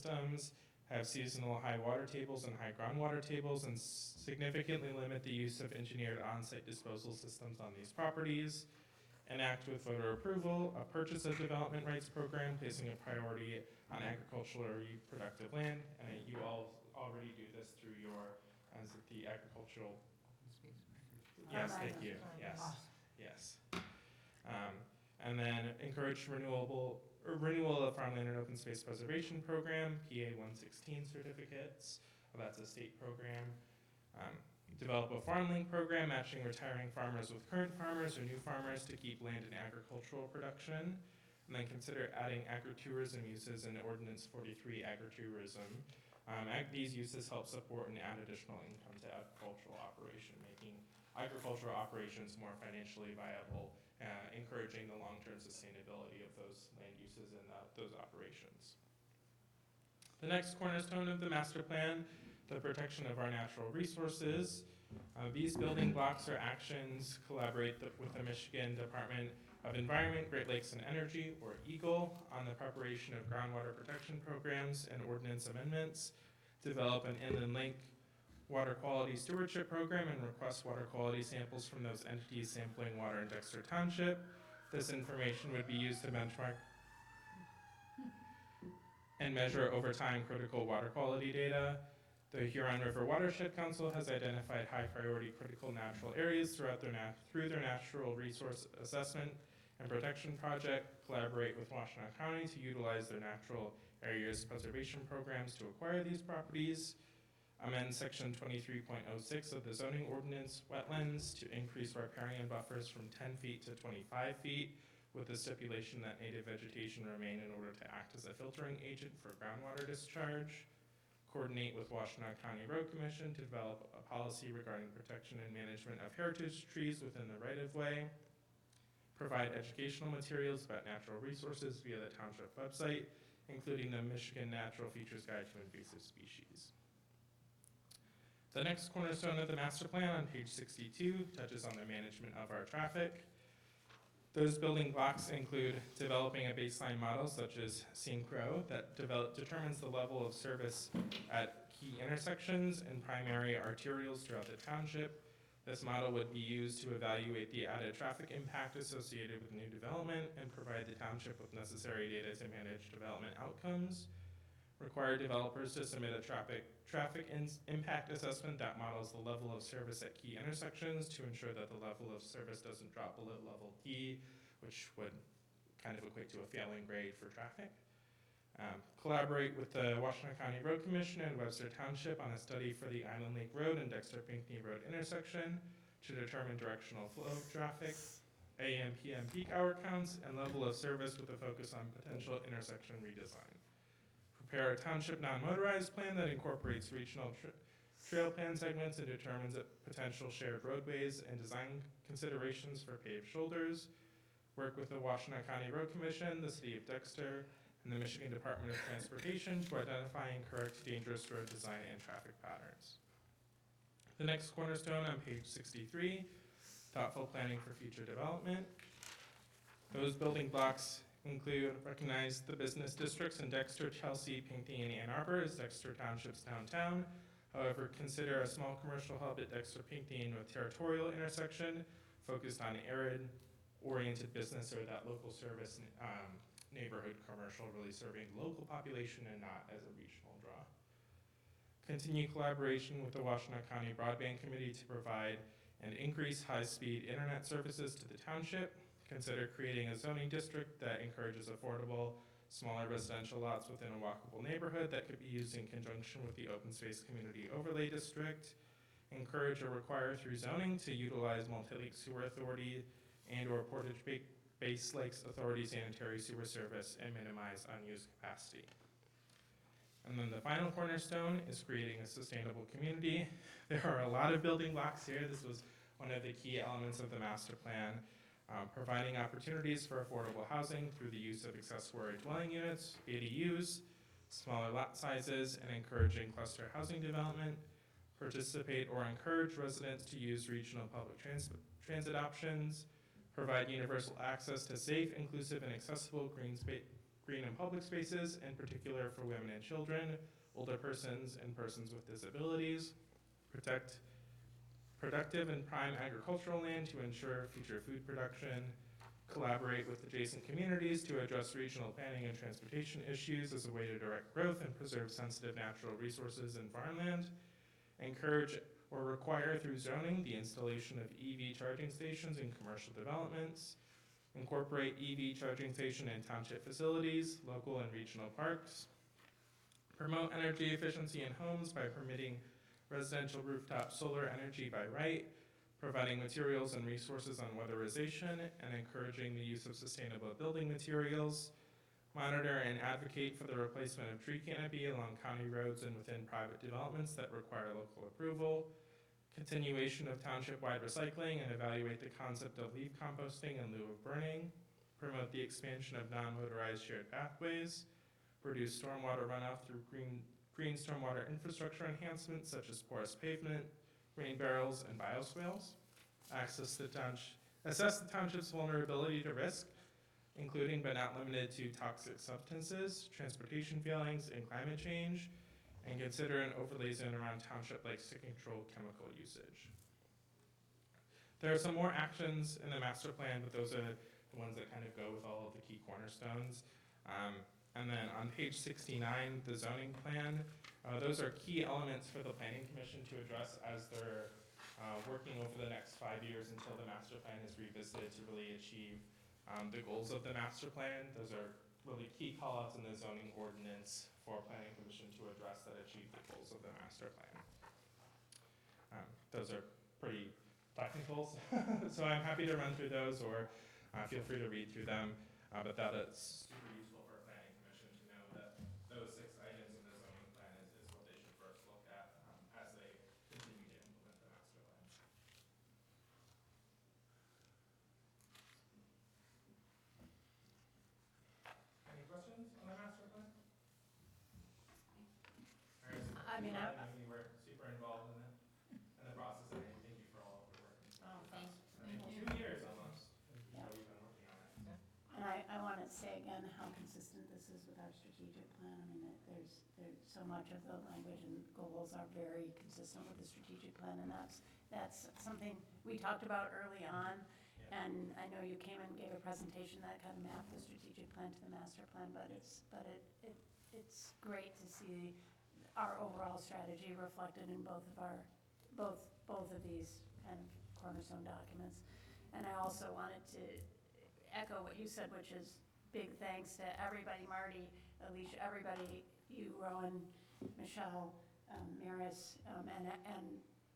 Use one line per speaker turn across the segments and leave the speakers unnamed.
systems, have seasonal high water tables and high groundwater tables, and significantly limit the use of engineered on-site disposal systems on these properties. Enact with voter approval a purchase of development rights program, placing a priority on agricultural or reproductive land. And you all already do this through your, as the agricultural. Yes, thank you. Yes, yes. And then encourage renewal of farmland and open space preservation program, PA 116 certificates. Well, that's a state program. Develop a farm link program matching retiring farmers with current farmers or new farmers to keep land in agricultural production. And then consider adding agritourism uses in Ordinance 43 agritourism. These uses help support and add additional income to agricultural operation, making agricultural operations more financially viable, encouraging the long-term sustainability of those land uses and those operations. The next cornerstone of the master plan, the protection of our natural resources. These building blocks or actions collaborate with the Michigan Department of Environment, Great Lakes and Energy, or EGLE, on the preparation of groundwater protection programs and ordinance amendments, develop an inland lake water quality stewardship program, and request water quality samples from those entities sampling water in Dexter Township. This information would be used to benchmark and measure over time critical water quality data. The Huron River Watershed Council has identified high priority critical natural areas through their natural resource assessment and protection project, collaborate with Washtenaw County to utilize their natural areas preservation programs to acquire these properties. Amend section 23.06 of the zoning ordinance, wetlands, to increase riparian buffers from 10 feet to 25 feet, with the stipulation that native vegetation remain in order to act as a filtering agent for groundwater discharge. Coordinate with Washtenaw County Road Commission to develop a policy regarding protection and management of heritage trees within the right-of-way. Provide educational materials about natural resources via the township website, including the Michigan Natural Features Guide to Invasive Species. The next cornerstone of the master plan on page 62 touches on the management of our traffic. Those building blocks include developing a baseline model such as Syncro that determines the level of service at key intersections and primary arterials throughout the township. This model would be used to evaluate the added traffic impact associated with new development and provide the township with necessary data to manage development outcomes. Require developers to submit a traffic impact assessment that models the level of service at key intersections to ensure that the level of service doesn't drop below level D, which would kind of equate to a failing grade for traffic. Collaborate with the Washtenaw County Road Commission and Webster Township on a study for the Island Lake Road and Dexter Pinckney Road intersection to determine directional flow of traffic, AM, PM peak hour counts, and level of service with a focus on potential intersection redesign. Prepare a township non-motorized plan that incorporates regional trail plan segments and determines potential shared roadways and design considerations for paved shoulders. Work with the Washtenaw County Road Commission, the City of Dexter, and the Michigan Department of Transportation to identify and correct dangerous road design and traffic patterns. The next cornerstone on page 63, thoughtful planning for future development. Those building blocks include recognize the business districts in Dexter, Chelsea, Pinckney, and Ann Arbor as Dexter Township's downtown. However, consider a small commercial hub at Dexter, Pinckney with territorial intersection focused on arid-oriented business or that local service neighborhood commercial really serving the local population and not as a regional draw. Continue collaboration with the Washtenaw County Broadband Committee to provide and increase high-speed internet services to the township. Consider creating a zoning district that encourages affordable, smaller residential lots within a walkable neighborhood that could be used in conjunction with the Open Space Community Overlay District. Encourage or require through zoning to utilize Multi-Lake Sewer Authority and/or Portage-Base Lakes Authority sanitary sewer service and minimize unused capacity. And then the final cornerstone is creating a sustainable community. There are a lot of building blocks here. This was one of the key elements of the master plan. Providing opportunities for affordable housing through the use of accessory dwelling units, ADUs, smaller lot sizes, and encouraging cluster housing development. Participate or encourage residents to use regional public transit options. Provide universal access to safe, inclusive, and accessible green green and public spaces, in particular for women and children, older persons, and persons with disabilities. Protect productive and prime agricultural land to ensure future food production. Collaborate with adjacent communities to address regional planning and transportation issues as a way to direct growth and preserve sensitive natural resources and farmland. Encourage or require through zoning the installation of EV charging stations in commercial developments. Incorporate EV charging station in township facilities, local and regional parks. Promote energy efficiency in homes by permitting residential rooftop solar energy by right, providing materials and resources on weatherization, and encouraging the use of sustainable building materials. Monitor and advocate for the replacement of tree canopy along county roads and within private developments that require local approval. Continuation of township-wide recycling and evaluate the concept of leaf composting in lieu of burning. Promote the expansion of non-motorized shared pathways. Reduce stormwater runoff through green stormwater infrastructure enhancements such as porous pavement, rain barrels, and bioswales. Assess the township's vulnerability to risk, including but not limited to toxic substances, transportation failings, and climate change, and consider an overlay zone around township lakes to control chemical usage. There are some more actions in the master plan, but those are the ones that kind of go with all of the key cornerstones. And then on page 69, the zoning plan, those are key elements for the Planning Commission to address as they're working over the next 5 years until the master plan is revisited to really achieve the goals of the master plan. Those are really key callouts in the zoning ordinance for Planning Commission to address that achieve the goals of the master plan. Those are pretty technical, so I'm happy to run through those, or feel free to read through them, but that is super useful for Planning Commission to know that those 6 items in the zoning plan is what they should first look at as they continue to implement the master plan. Any questions on the master plan? You were super involved in the process, and thank you for all of your work.
Oh, thanks.
2 years almost.
Yeah.
We've been working on it.
And I want to say again how consistent this is with our strategic plan. I mean, there's so much of the language and goals are very consistent with the strategic plan, and that's something we talked about early on.
Yeah.
And I know you came and gave a presentation that kind of mapped the strategic plan to the master plan, but it's great to see our overall strategy reflected in both of these kind of cornerstone documents. And I also wanted to echo what you said, which is big thanks to everybody, Marty, Alicia, everybody, you, Rowan, Michelle, Maris, and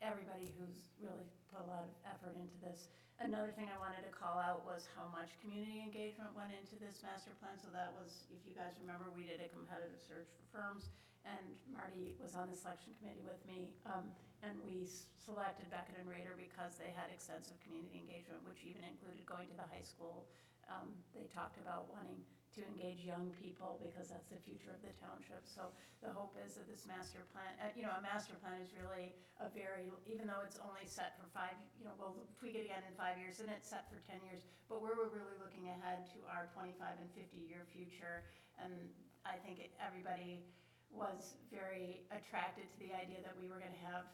everybody who's really put a lot of effort into this. Another thing I wanted to call out was how much community engagement went into this master plan. So that was, if you guys remember, we did a competitive search for firms, and Marty was on the selection committee with me, and we selected Beckett and Rader because they had extensive community engagement, which even included going to the high school. They talked about wanting to engage young people because that's the future of the township. So the hope is that this master plan, a master plan is really a very, even though it's only set for 5, we'll tweak it again in 5 years, and it's set for 10 years, but we're really looking ahead to our 25 and 50-year future. And I think everybody was very attracted to the idea that we were going to have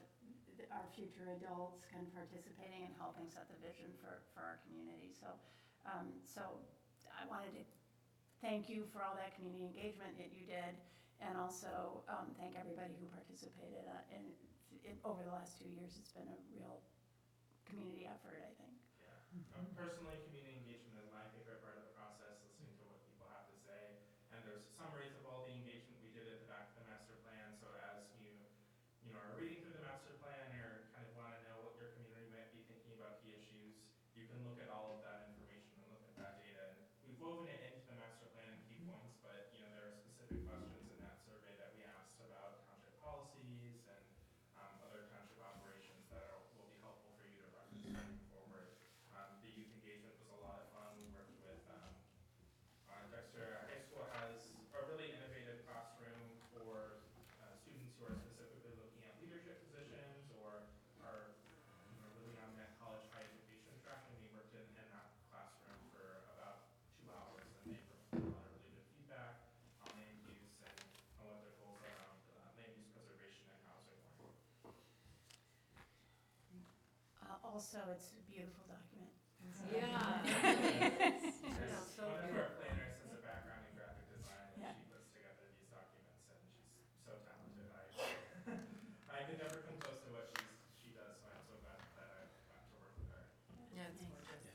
our future adults kind of participating and helping set the vision for our community. So I wanted to thank you for all that community engagement that you did, and also thank everybody who participated over the last 2 years. It's been a real community effort, I think.
Yeah. Personally, community engagement is my favorite part of the process, listening to what people have to say. And there's summaries of all the engagement we did at the back of the master plan. So as you are reading through the master plan or kind of want to know what your community might be thinking about key issues, you can look at all of that information and look at that data. And we've woven it into the master plan and key points, but there are specific questions in that survey that we asked about township policies and other township operations that will be helpful for you to reference moving forward. The youth engagement was a lot of fun.
also, it's a beautiful document.
Yeah.
There's
So
one of
good.
our planners has a background in graphic design, and
Yeah.
she puts together these documents, and she's so talented. I could never come close to what she does, so I'm so glad that I've gotten to work with her.
Yeah, it's
Thanks.
gorgeous.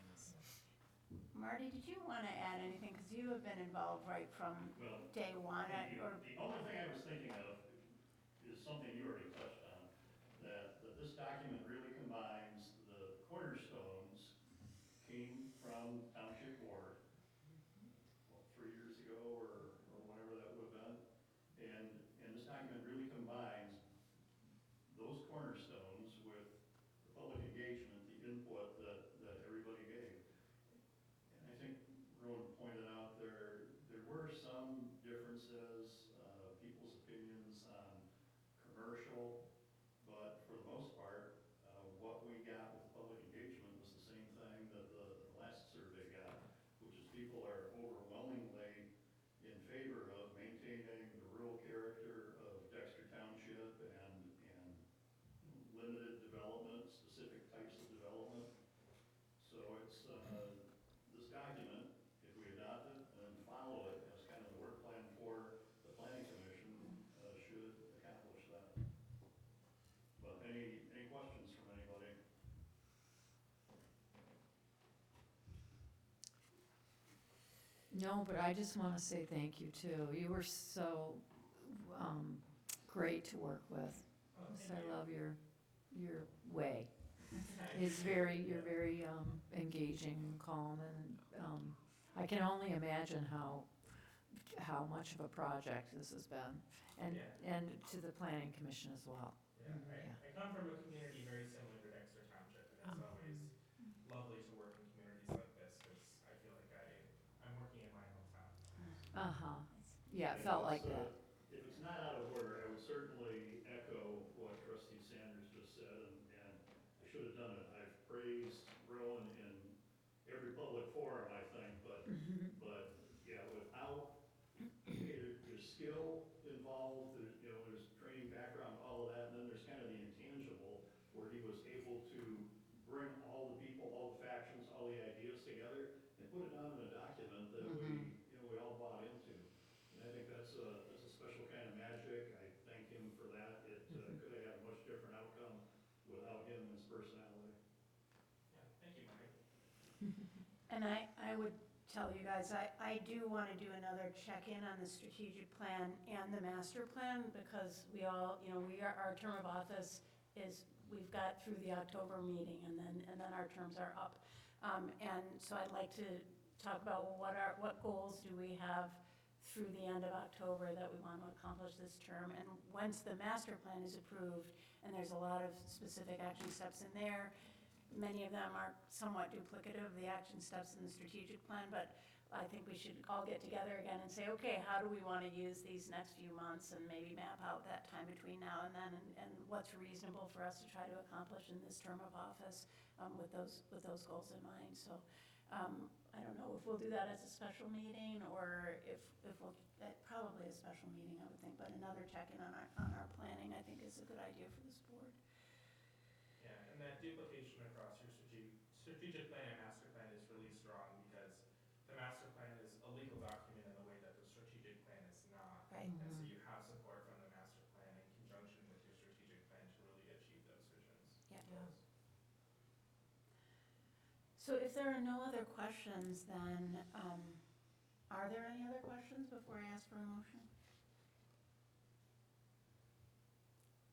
Marty, did you want to add anything? Because you have been involved right from
Well,
day one, or,
the only thing I was thinking of is something you already touched on, that this document really combines the cornerstones came from Township Board, 3 years ago or whenever that would have been. And this document really combines those cornerstones with the public engagement, the input that everybody gave. And I think Rowan pointed out there were some differences, people's opinions on commercial, but for the most part, what we got with public engagement was the same thing that the last survey got, which is people are overwhelmingly in favor of maintaining the rural character of Dexter Township and limited development, specific types of development. So it's, this document, if we adopt it and follow it as kind of the work plan for the planning commission, should accomplish that. But any questions from anybody?
No, but I just want to say thank you too. You were so great to work with.
Oh,
Yes,
thank
I
you.
love your way. It's you're very engaging and calm, and I can only imagine how much of a project this has been, and
Yeah.
and to the planning commission as well.
Yeah, I come from a community very similar to Dexter Township, and it's always lovely to work in communities like this, because I feel like I'm working in my hometown.
Uh-huh. Yeah, it felt like that.
If it's not out of order, I would certainly echo what Trustee Sanders just said, and I should have done it. I've praised Rowan in every public forum, I think, but yeah, without, there's skill involved, there's training background, all of that, and then there's kind of the intangible, where he was able to bring all the people, all the factions, all the ideas together, and put it down in a document that we all bought into. And I think that's a special kind of magic. I thank him for that. It could have had a much different outcome without him and his personality.
Yeah, thank you, Marty.
and I would tell you guys, I do want to do another check-in on the strategic plan and the master plan, because we all, our term of office is, we've got through the October meeting, and then our terms are up. And so I'd like to talk about what goals do we have through the end of October that we want to accomplish this term. And once the master plan is approved, and there's a lot of specific action steps in there, many of them are somewhat duplicative of the action steps in the strategic plan, but I think we should all get together again and say, okay, how do we want to use these next few months, and maybe map out that time between now and then, and what's reasonable for us to try to accomplish in this term of office with those goals in mind. So I don't know if we'll do that as a special meeting, or if we'll, probably a special meeting, I would think, but another check-in on our planning, I think, is a good idea for this board.
Yeah, and that duplication across your strategic plan and master plan is really strong, because the master plan is a legal document in the way that the strategic plan is not.
Right.
And so you have support from the master plan in conjunction with your strategic plan to really achieve those visions.
Yeah.
Goals.
So if there are no other questions, then, are there any other questions before I ask for a motion?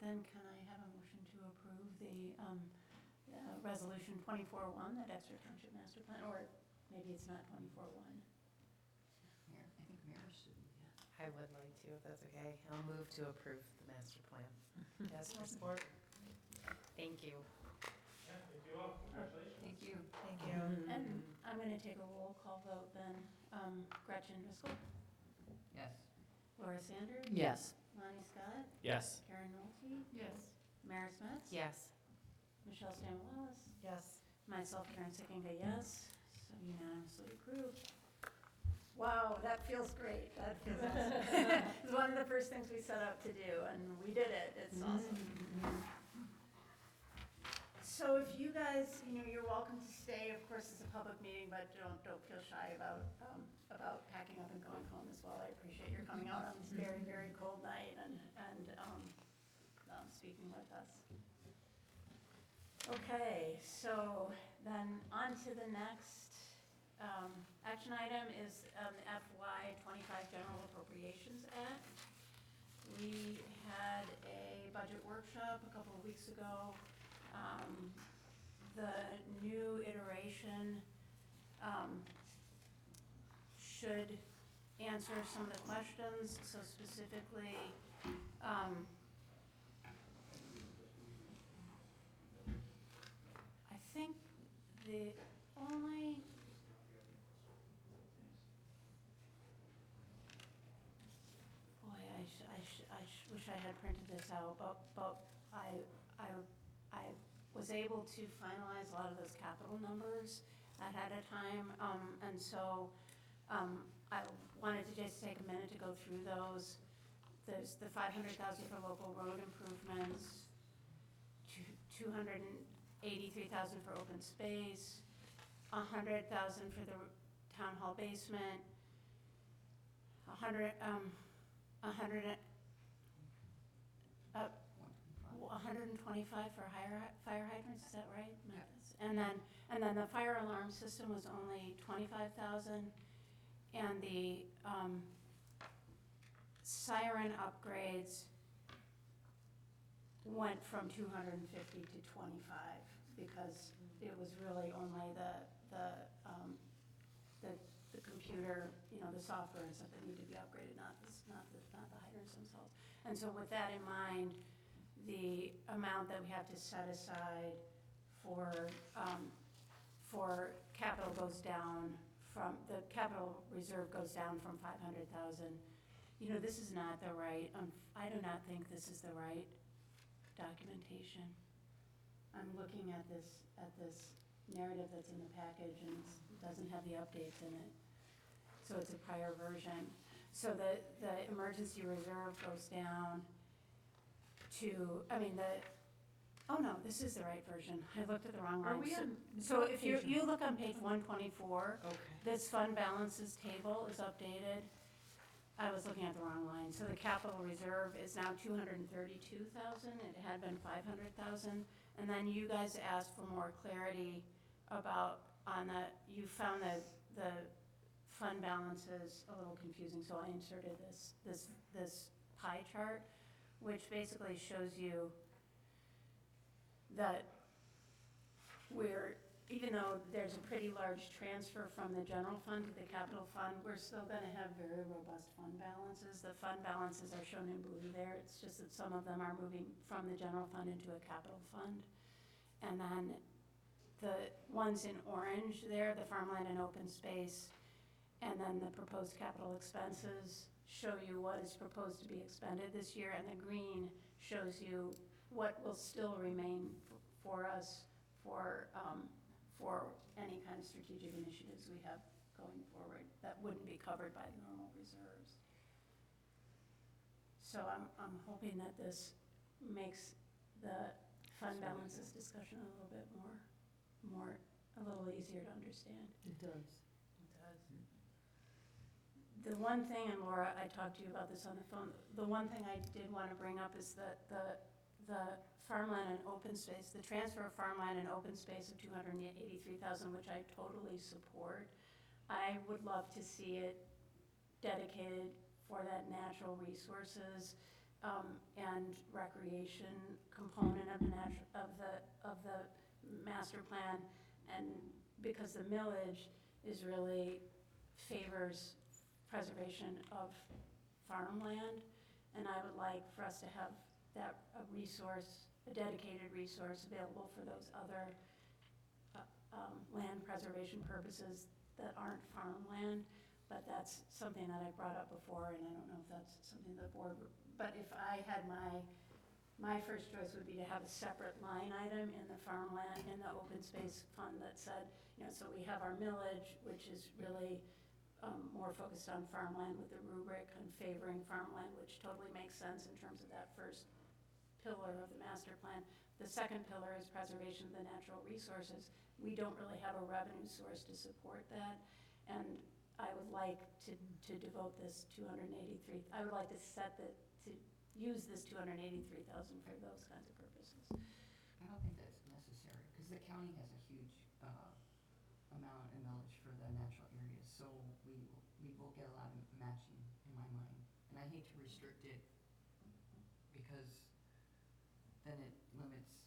Then can I have a motion to approve the resolution 24-1, the Dexter Township Master Plan, or maybe it's not 24-1?
Mayor, I think Mayor should,
I would like to, if that's okay. I'll move to approve the master plan. Yes, for support. Thank you.
Yeah, thank you all. Congratulations.
thank you.
Thank you.
And I'm going to take a roll call vote then. Gretchen Driscoll,
Yes.
Laura Sanders,
Yes.
Lonnie Scott,
Yes.
Karen Nolte,
Yes.
Mara Smith,
Yes.
Michelle Stamoulis,
Yes.
myself, Karen Sickinga, yes. So unanimously approved. Wow, that feels great. That feels awesome. It's one of the first things we set out to do, and we did it. It's awesome. So So if you guys, you're welcome to stay. Of course, it's a public meeting, but don't feel shy about packing up and going home as well. I appreciate your coming out on this very, very cold night and speaking with us. Okay, so then on to the next action item is FY '25 General Appropriations Act. We had a budget workshop a couple of weeks ago. The new iteration should answer some of the questions. So specifically, I think the only wish I had printed this out, but I was able to finalize a lot of those capital numbers ahead of time, and so I wanted to just take a minute to go through those. There's the $500,000 for local road improvements, $283,000 for open space, $100,000 for the town hall basement, $125 for fire hydrants, is that right?
Yep.
And then the fire alarm system was only $25,000, and the siren upgrades went from 250 to 25 because it was really only the computer, the software and stuff that needed to be upgraded, not the hydrants themselves. And so with that in mind, the amount that we have to set aside for capital goes down from, the capital reserve goes down from 500,000. This is not the right, I do not think this is the right documentation. I'm looking at this narrative that's in the package, and it doesn't have the updates in it. So it's a prior version. So the emergency reserve goes down to, oh no, this is the right version. I looked at the wrong line.
Are we on?
So if you look on page 124,
Okay.
this fund balances table is updated. I was looking at the wrong line. So the capital reserve is now 232,000. It had been 500,000. And then you guys asked for more clarity about you found the fund balances a little confusing. So I inserted this pie chart, which basically shows you that even though there's a pretty large transfer from the general fund to the capital fund, we're still going to have very robust fund balances. The fund balances are shown in blue there. It's just that some of them are moving from the general fund into a capital fund. And then the ones in orange there, the farmland and open space, and then the proposed capital expenses show you what is proposed to be expended this year, and the green shows you what will still remain for us for any kind of strategic initiatives we have going forward that wouldn't be covered by the normal reserves. So I'm hoping that this makes the fund balances discussion a little bit a little easier to understand.
It does.
The one thing, and Laura, I talked to you about this on the phone, the one thing I did want to bring up is that the farmland and open space, the transfer of farmland and open space of 283,000, which I totally support. I would love to see it dedicated for that natural resources and recreation component of the master plan, and because the millage is really favors preservation of farmland, and I would like for us to have that a dedicated resource available for those other land preservation purposes that aren't farmland. But that's something that I brought up before, and I don't know if that's something the board would, but if I had my first choice would be to have a separate line item in the farmland, in the open space fund that said, so we have our millage, which is really more focused on farmland with the rubric on favoring farmland, which totally makes sense in terms of that first pillar of the master plan. the second pillar is preservation of the natural resources. We don't really have a revenue source to support that, and I would like to devote this 283, I would like to use this 283,000 for those kinds of purposes.
I don't think that's necessary, because the county has a huge, amount in millage for the natural areas, so we will get a lot of matching in my mind. And I hate to restrict it, because then it limits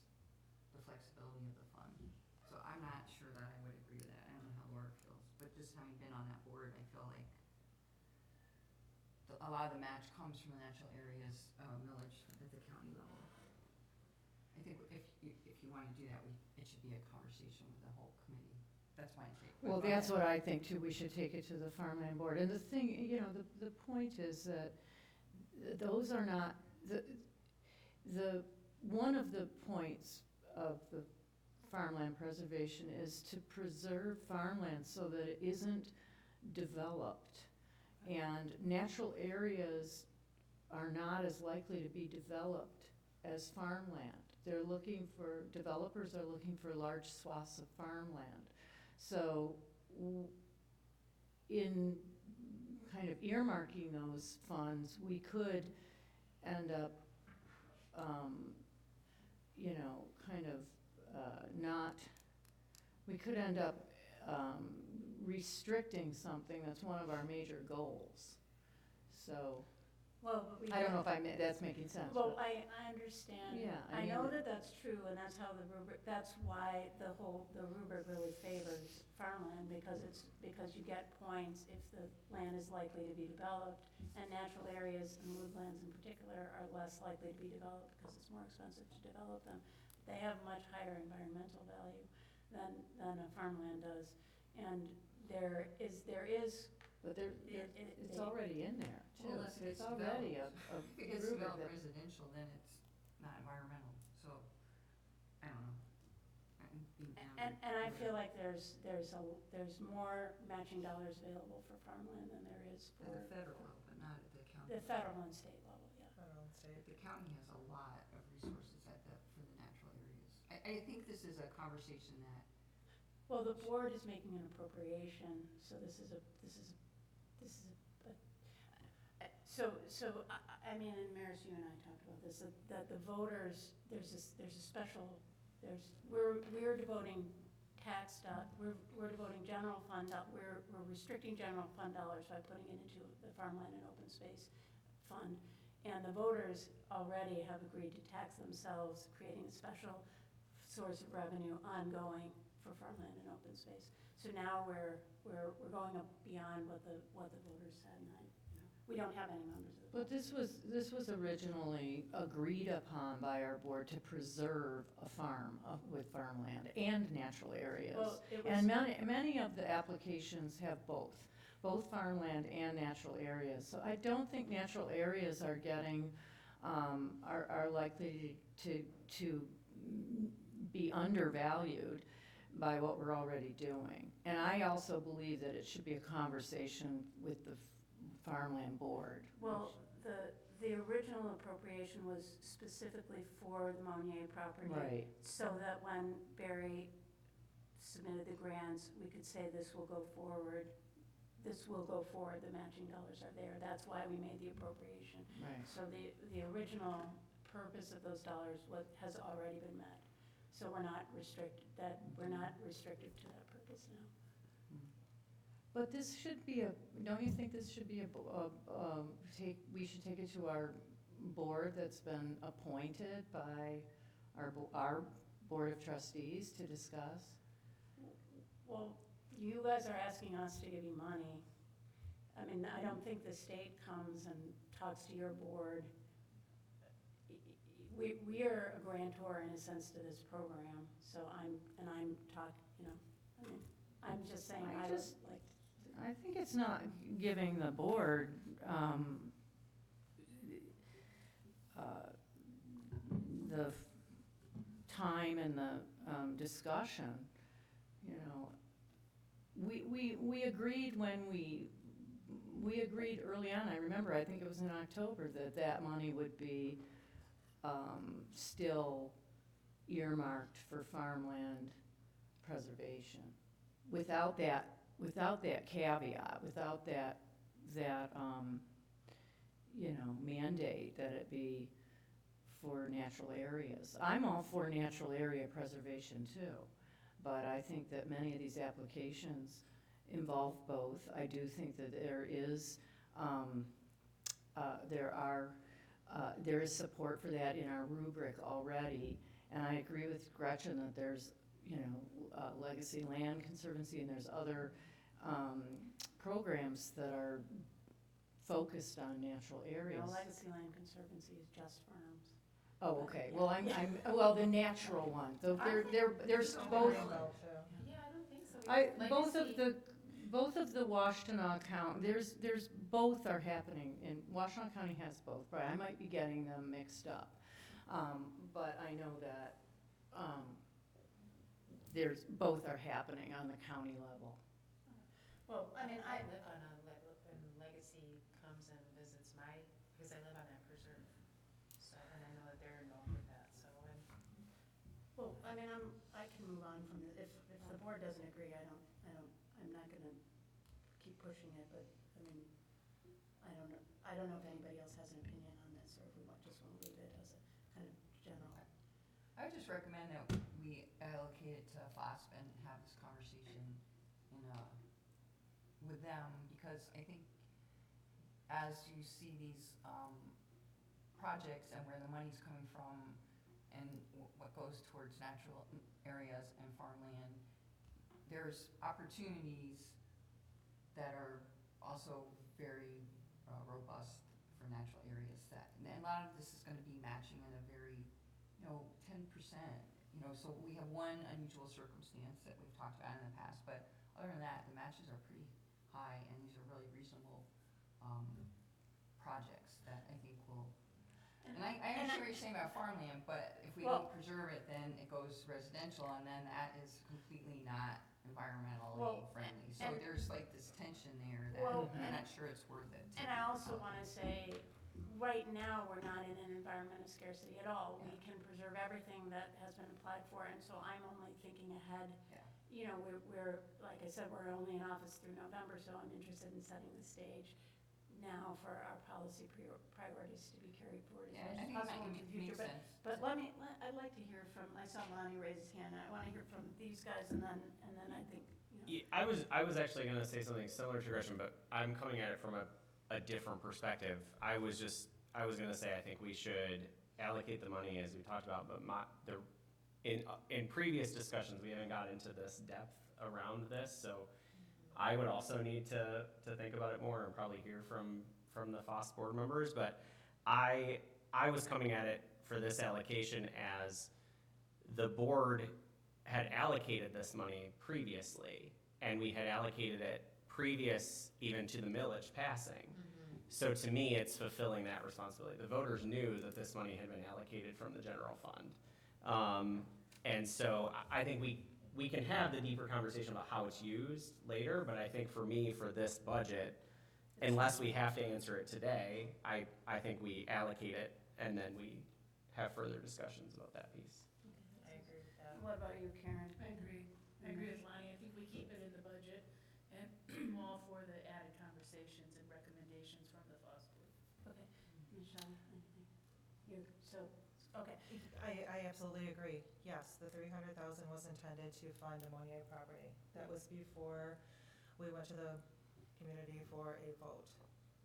the flexibility of the fund. So I'm not sure that I would agree with that, I don't know how Laura feels, but just having been on that board, I feel like a lot of the match comes from the natural areas, millage at the county level. I think if you wanna do that, it should be a conversation with the whole committee. That's my take.
Well, that's what I think too, we should take it to the farmland board. And the thing, you know, the point is that those are not, one of the points of the farmland preservation is to preserve farmland so that it isn't developed. And natural areas are not as likely to be developed as farmland. Developers are looking for large swaths of farmland. So in kind of earmarking those funds, we could end up, you know, kind of we could end up restricting something that's one of our major goals. So,
Well, but we.
I don't know if that's making sense.
Well,
but-
I understand.
Yeah, I
I know
mean-
that that's true, and that's how the rubric, that's why the rubric really favors farmland, because you get points if the land is likely to be developed, and natural areas and woodlands in particular are less likely to be developed because it's more expensive to develop them. They have much higher environmental value than a farmland does, and there is.
But it's already in there too.
Well, unless
It's
it's
already a
If it gets
rubric
developed
that-
residential, then it's not environmental, so, I don't know. I'm being down.
And I feel like there's more matching dollars available for farmland than there is
At
for
the federal level, but not at the county.
the federal and state level, yeah.
Federal and state.
The county has a lot of resources for the natural areas. I think this is a conversation that,
Well, the board is making an appropriation, so I mean, and Maris, you and I talked about this, that the voters, there's a special, we're devoting we're devoting general fund, we're restricting general fund dollars by putting it into the farmland and open space fund. And the voters already have agreed to tax themselves, creating a special source of revenue ongoing for farmland and open space. So now we're going up beyond what the voters said, and we don't have any members of the
But this was originally agreed upon by our board to preserve a farm with farmland and natural areas.
Well, it was.
And many of the applications have both farmland and natural areas. So I don't think natural areas are getting, are likely to be undervalued by what we're already doing. And I also believe that it should be a conversation with the farmland board.
Well, the original appropriation was specifically for the Monier property.
Right.
So that when Barry submitted the grants, we could say this will go forward, the matching dollars are there. That's why we made the appropriation.
Right.
So the original purpose of those dollars has already been met. So we're not restricted to that purpose now.
But this should be don't you think this should be we should take it to our board that's been appointed by our Board of Trustees to discuss?
Well, you guys are asking us to give you money. I mean, I don't think the state comes and talks to your board. We are a grantor in a sense to this program, so I'm just saying, I would like.
I think it's not giving the board the time and the discussion, you know. We agreed when we agreed early on, I remember, I think it was in October, that money would be still earmarked for farmland preservation. Without that caveat, without that, mandate that it be for natural areas. I'm all for natural area preservation too, but I think that many of these applications involve both. I do think that there is support for that in our rubric already, and I agree with Gretchen that there's, Legacy Land Conservancy, and there's other programs that are focused on natural areas.
No, Legacy Land Conservancy is just farms.
Oh, okay, well, well, the natural one, there's both.
Yeah, I don't think so.
Both of the Washtenaw County, there's both are happening, and Washtenaw County has both, but I might be getting them mixed up. But I know that, both are happening on the county level.
Well, I mean,
I live on when Legacy comes and visits because I live on that preserve. So, and I know that they're involved with that, so
I can move on from this. If the board doesn't agree, I'm not gonna keep pushing it, but, I don't know if anybody else has an opinion on this, or if we just wanna leave it as a kind of general.
I would just recommend that we allocate it to FOSP and have this conversation with them, because I think as you see these projects and where the money's coming from and what goes towards natural areas and farmland, there's opportunities that are also very robust for natural areas and a lot of this is going to be matching in a very 10%, so we have one unusual circumstance that we've talked about in the past, but other than that, the matches are pretty high, and these are really reasonable projects that I think will, and I understand what you're saying about farmland, but if we don't preserve it, then it goes residential, and then that is completely not environmentally friendly, so there's like this tension there that I'm not sure it's worth it.
And I also wanna say, right now, we're not in an environment of scarcity at all. We can preserve everything that has been applied for, and so I'm only thinking ahead.
Yeah.
We're, like I said, we're only in office through November, so I'm interested in setting the stage now for our policy priorities to be carried forward as much as possible into the future.
Makes sense.
But I'd like to hear from, I saw Lonnie raise his hand, I wanna hear from these guys, and then I think,
Yeah, I was actually going to say something similar to Gretchen, but I'm coming at it from a different perspective. I was going to say I think we should allocate the money as we talked about, but in previous discussions we haven't got into this depth around this, so I would also need to think about it more and probably hear from the FOSS board members. But I was coming at it for this allocation as the board had allocated this money previously, and we had allocated it previous even to the millage passing. So to me, it's fulfilling that responsibility. The voters knew that this money had been allocated from the general fund. And so I think we can have the deeper conversation about how it's used later, but I think for me, for this budget, unless we have to answer it today, I think we allocate it and then we have further discussions about that piece.
I agree with that.
what about you, Karen?
I agree with Lonnie, I think we keep it in the budget, and I'm all for the added conversations and recommendations from the FOSS board.
Okay, Michelle, anything? Okay.
I absolutely agree. Yes, the 300,000 was intended to fund the Monier property. That was before we went to the community for a vote.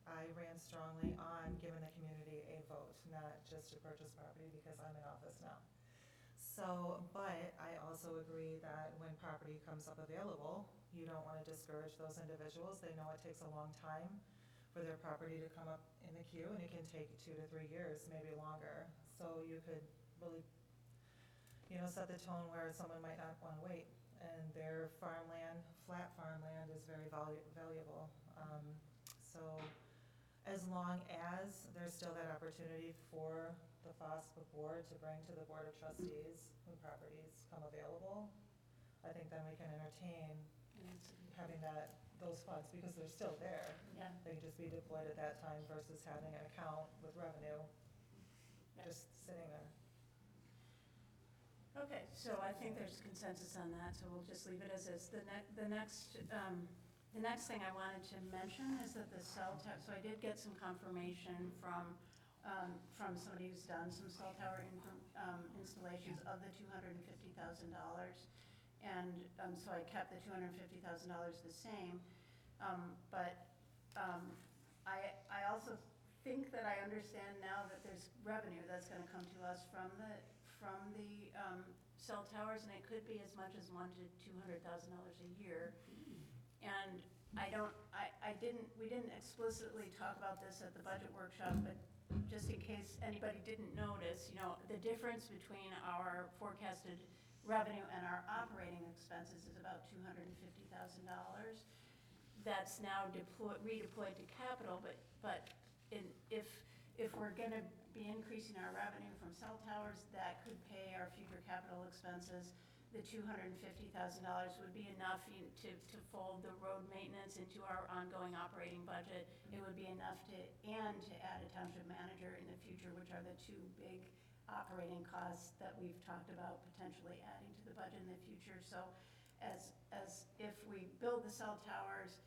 I ran strongly on giving the community a vote, not just to purchase property because I'm in office now. So, but I also agree that when property comes up available, you don't want to discourage those individuals. They know it takes a long time for their property to come up in the queue, and it can take 2 to 3 years, maybe longer. So you could really, set the tone where someone might not want to wait. And their farmland, flat farmland, is very valuable. So as long as there's still that opportunity for the FOSPA board to bring to the Board of Trustees when properties come available, I think then we can entertain having those funds, because they're still there.
Yeah.
They can just be deployed at that time versus having an account with revenue just sitting there.
Okay, so I think there's consensus on that, so we'll just leave it as is. The next thing I wanted to mention is that the cell tower, so I did get some confirmation from somebody who's done some cell tower installations of the $250,000. And so I kept the $250,000 the same. But I also think that I understand now that there's revenue that's gonna come to us from the cell towers, and it could be as much as $100,000 to $200,000 a year. And we didn't explicitly talk about this at the budget workshop, but just in case anybody didn't notice, the difference between our forecasted revenue and our operating expenses is about $250,000. That's now redeployed to capital, but if we're gonna be increasing our revenue from cell towers, that could pay our future capital expenses. The $250,000 would be enough to fold the road maintenance into our ongoing operating budget. It would be enough to add a township manager in the future, which are the two big operating costs that we've talked about potentially adding to the budget in the future. So as if we build the cell towers,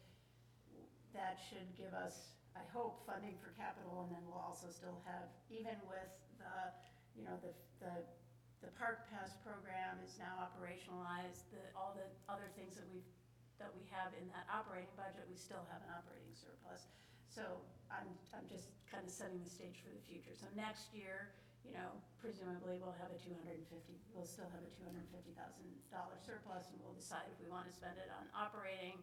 that should give us, I hope, funding for capital, and then we'll also still have, even with the Park Pass program is now operationalized, all the other things that we have in that operating budget, we still have an operating surplus. So I'm just kind of setting the stage for the future. So next year, presumably we'll still have a $250,000 surplus, and we'll decide if we want to spend it on operating,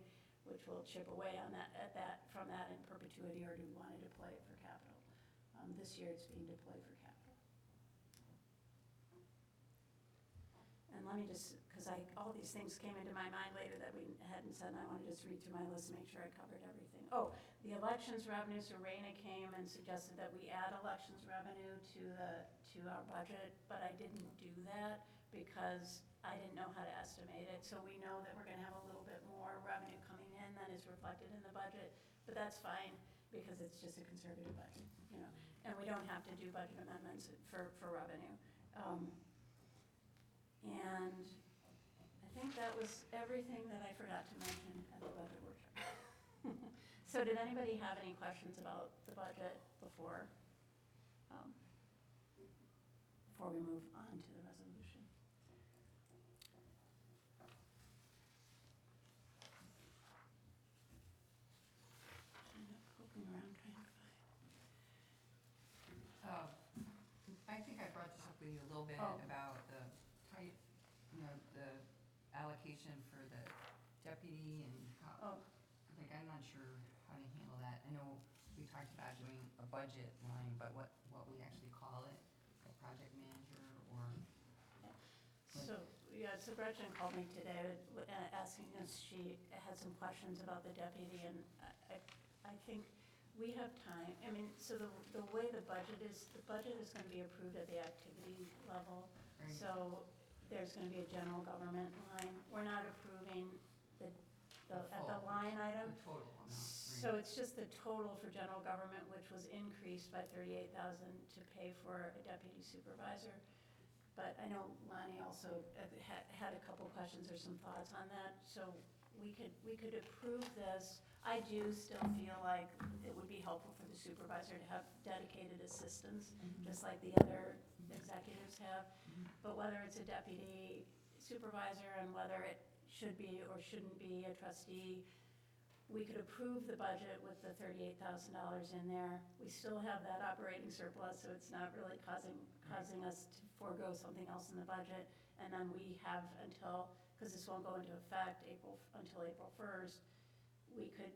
which will chip away on from that in perpetuity, or do we want to deploy it for capital? This year it's being deployed for capital. And let me just, because all these things came into my mind later that we hadn't said, and I want to just read through my list and make sure I covered everything. Oh, the elections revenue, so Raina came and suggested that we add elections revenue to our budget, but I didn't do that because I didn't know how to estimate it. So we know that we're gonna have a little bit more revenue coming in than is reflected in the budget, but that's fine because it's just a conservative budget, and we don't have to do budget amendments for revenue. And I think that was everything that I forgot to mention at the budget workshop. So did anybody have any questions about the budget before we move on to the resolution? I'm poking around trying to find.
I think I brought this up with you a little bit
Oh.
about the type, the allocation for the deputy and how,
Oh.
I'm not sure how to handle that. I know we talked about doing a budget line, but what we actually call it, a project manager or?
So Gretchen called me today asking us, she had some questions about the deputy, and I think we have time. I mean, so the way the budget is gonna be approved at the activity level.
Right.
So there's gonna be a general government line. We're not approving at the line item.
The total amount, right?
So it's just the total for general government, which was increased by $38,000 to pay for a deputy supervisor. But I know Lonnie also had a couple questions or some thoughts on that, so we could approve this. I do still feel like it would be helpful for the supervisor to have dedicated assistants, just like the other executives have. But whether it's a deputy supervisor and whether it should be or shouldn't be a trustee, we could approve the budget with the $38,000 in there. We still have that operating surplus, so it's not really causing us to forego something else in the budget. And then we have because this won't go into effect until April 1st, we could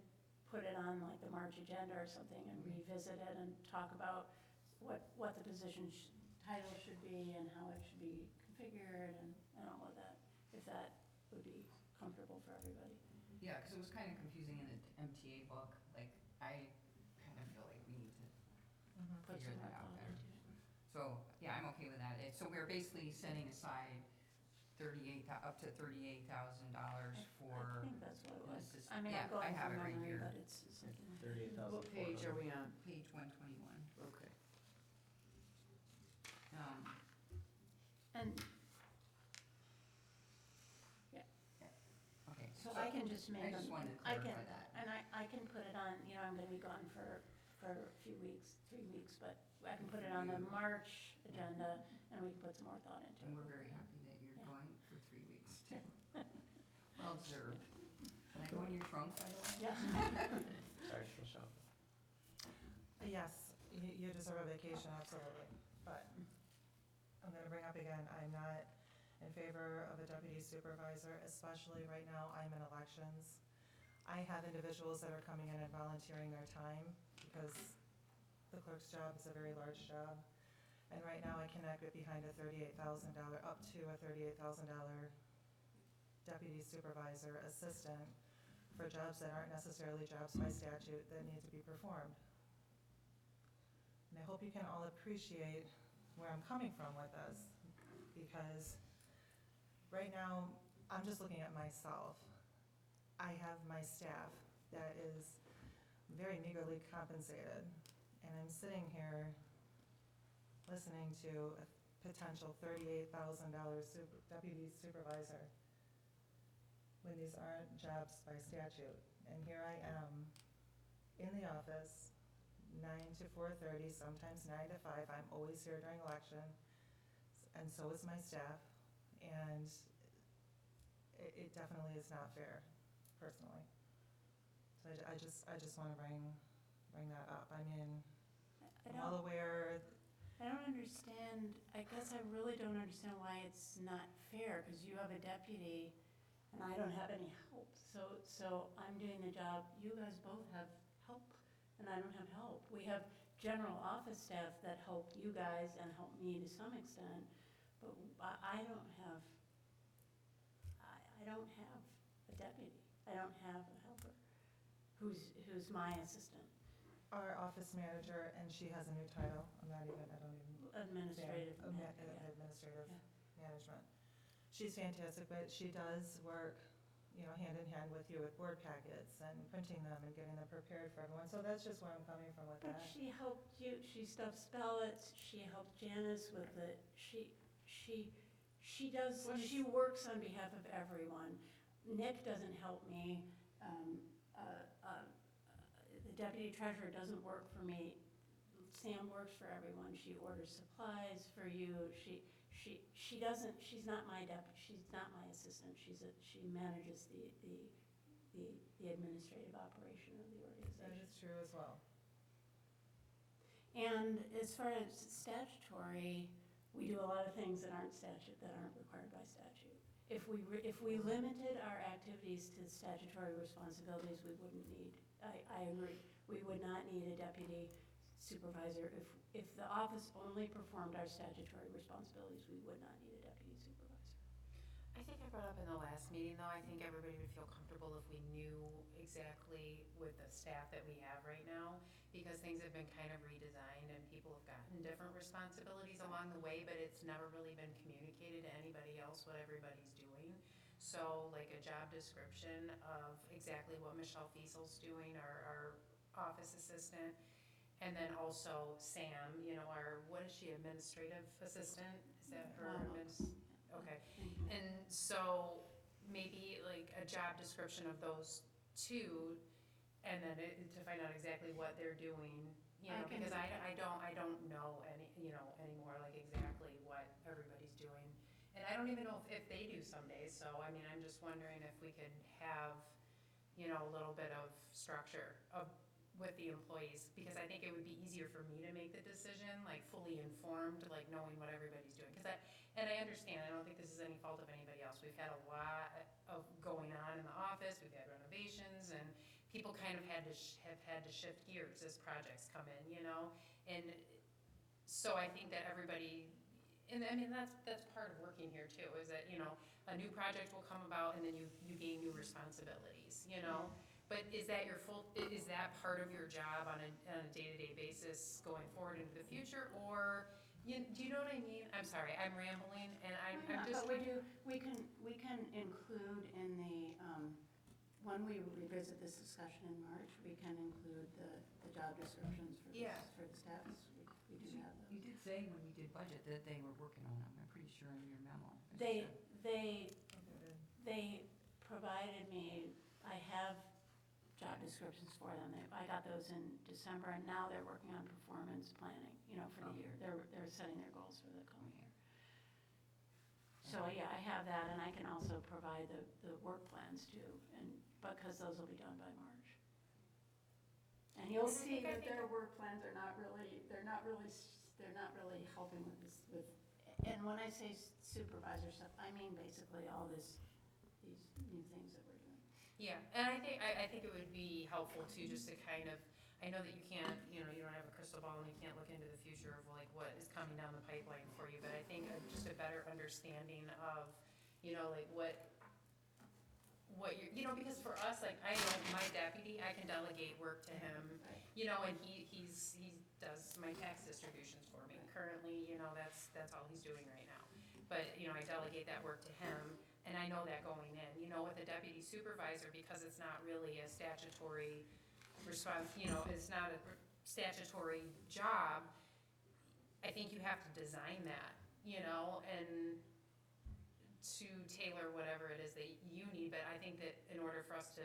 put it on like the March agenda or something and revisit it and talk about what the position title should be and how it should be configured and all of that, if that would be comfortable for everybody.
Yeah, because it was kind of confusing in the MTA book. Like, I kind of feel like we need to
Put
figure
some
that out
thought
better.
into it.
So, yeah, I'm okay with that. So we're basically setting aside up to $38,000 for
I think that's what it
an
was.
assistant.
I mean,
Yeah,
I'm going
I have
from
it right
memory,
here.
but it's something.
38,000.
What page are we on?
Page 121.
Okay.
And just made
I
them.
just wanted to
I can,
clarify that.
and I can put it on, you know, I'm gonna be gone for a few weeks, 3 weeks, but I can put it on the March agenda, and we can put some more thought into it.
And we're very happy that you're
Yeah.
going for 3 weeks too. Well observed. Can I go in your trunk, by the way?
Yeah.
Sorry, Michelle.
Yes, you deserve a vacation, absolutely, but I'm gonna bring up again, I'm not in favor of a deputy supervisor, especially right now, I'm in elections. I have individuals that are coming in and volunteering their time, because the clerk's job is a very large job. And right now, I cannot get behind a $38,000, up to a $38,000 deputy supervisor assistant for jobs that aren't necessarily jobs by statute that need to be performed. And I hope you can all appreciate where I'm coming from with this, because right now, I'm just looking at myself. I have my staff that is very meagerly compensated, and I'm sitting here listening to a potential $38,000 deputy supervisor when these aren't jobs by statute. And here I am in the office, 9 to 4:30, sometimes 9 to 5. I'm always here during election, and so is my staff. And it definitely is not fair, personally. So I just want to bring that up. I mean, I'm well aware.
I don't understand, I guess I really don't understand why it's not fair, because you have a deputy and I don't have any help. So I'm doing the job, you guys both have help and I don't have help. We have general office staff that help you guys and help me to some extent, but I don't have a deputy. I don't have a helper who's my assistant.
Our office manager, and she has a new title, I don't even.
Administrative.
Administrative management. She's fantastic, but she does work, hand in hand with you with board packets and printing them and getting them prepared for everyone. So that's just where I'm coming from with
But
that.
she helped you, she stuffs ballots, she helped Janice with it, she works on behalf of everyone. Nick doesn't help me, the deputy treasurer doesn't work for me. Sam works for everyone, she orders supplies for you, she's not my she's not my assistant, she manages the administrative operation of the
That
organization.
is true as well.
And as far as statutory, we do a lot of things that aren't required by statute. If we limited our activities to statutory responsibilities, we wouldn't need, I agree, we would not need a deputy supervisor. If the office only performed our statutory responsibilities, we would not need a deputy supervisor.
I think I brought up in the last meeting, though, I think everybody would feel comfortable if we knew exactly with the staff that we have right now, because things have been kind of redesigned and people have gotten different responsibilities along the way, but it's never really been communicated to anybody else what everybody's doing. So like a job description of exactly what Michelle Fiesel's doing, our office assistant, and then also Sam, what is she, administrative assistant? Is that her? Okay. And so maybe like a job description of those two, and then to find out exactly what they're doing, because I don't know anymore like exactly what everybody's doing. And I don't even know if they do some days, so I mean, I'm just wondering if we could have, a little bit of structure with the employees, because I think it would be easier for me to make the decision, like fully informed, like knowing what everybody's doing. And I understand, I don't think this is any fault of anybody else. We've had a lot of going on in the office, we've had renovations, and people kind of have had to shift gears as projects come in, And so I think that everybody, and I mean, that's part of working here too, is that, a new project will come about and then you gain new responsibilities, But is that part of your job on a day-to-day basis going forward into the future, or, do you know what I mean? I'm sorry, I'm rambling, and I'm just.
But we can include in the, when we revisit this discussion in March, we can include the job descriptions for the staffs. We do have those.
You did say when we did budget that they were working on them, I'm pretty sure in your memo.
They provided me, I I have job descriptions for them. I got those in December, and now they're working on performance planning, for the year. They're setting their goals for the coming year. So, yeah, I have that, and I can also provide the work plans too, because those will be done by March. And you'll see that their work plans are not really helping with this, and when I say supervisor stuff, I mean basically all these new things that we're doing.
Yeah, and I think it would be helpful too, just to kind of, I know that you can't, you don't have a crystal ball and you can't look into the future of like what is coming down the pipeline for you, but I think just a better understanding of, like what you're, because for us, like, I know my deputy, I can delegate work to him, and he does my tax distributions for me. Currently, that's all he's doing right now. But, I delegate that work to him, and I know that going in. With a deputy supervisor, because it's not really a statutory response, it's not a statutory job, I think you have to design that, and to tailor whatever it is that you need. But I think that in order for us to,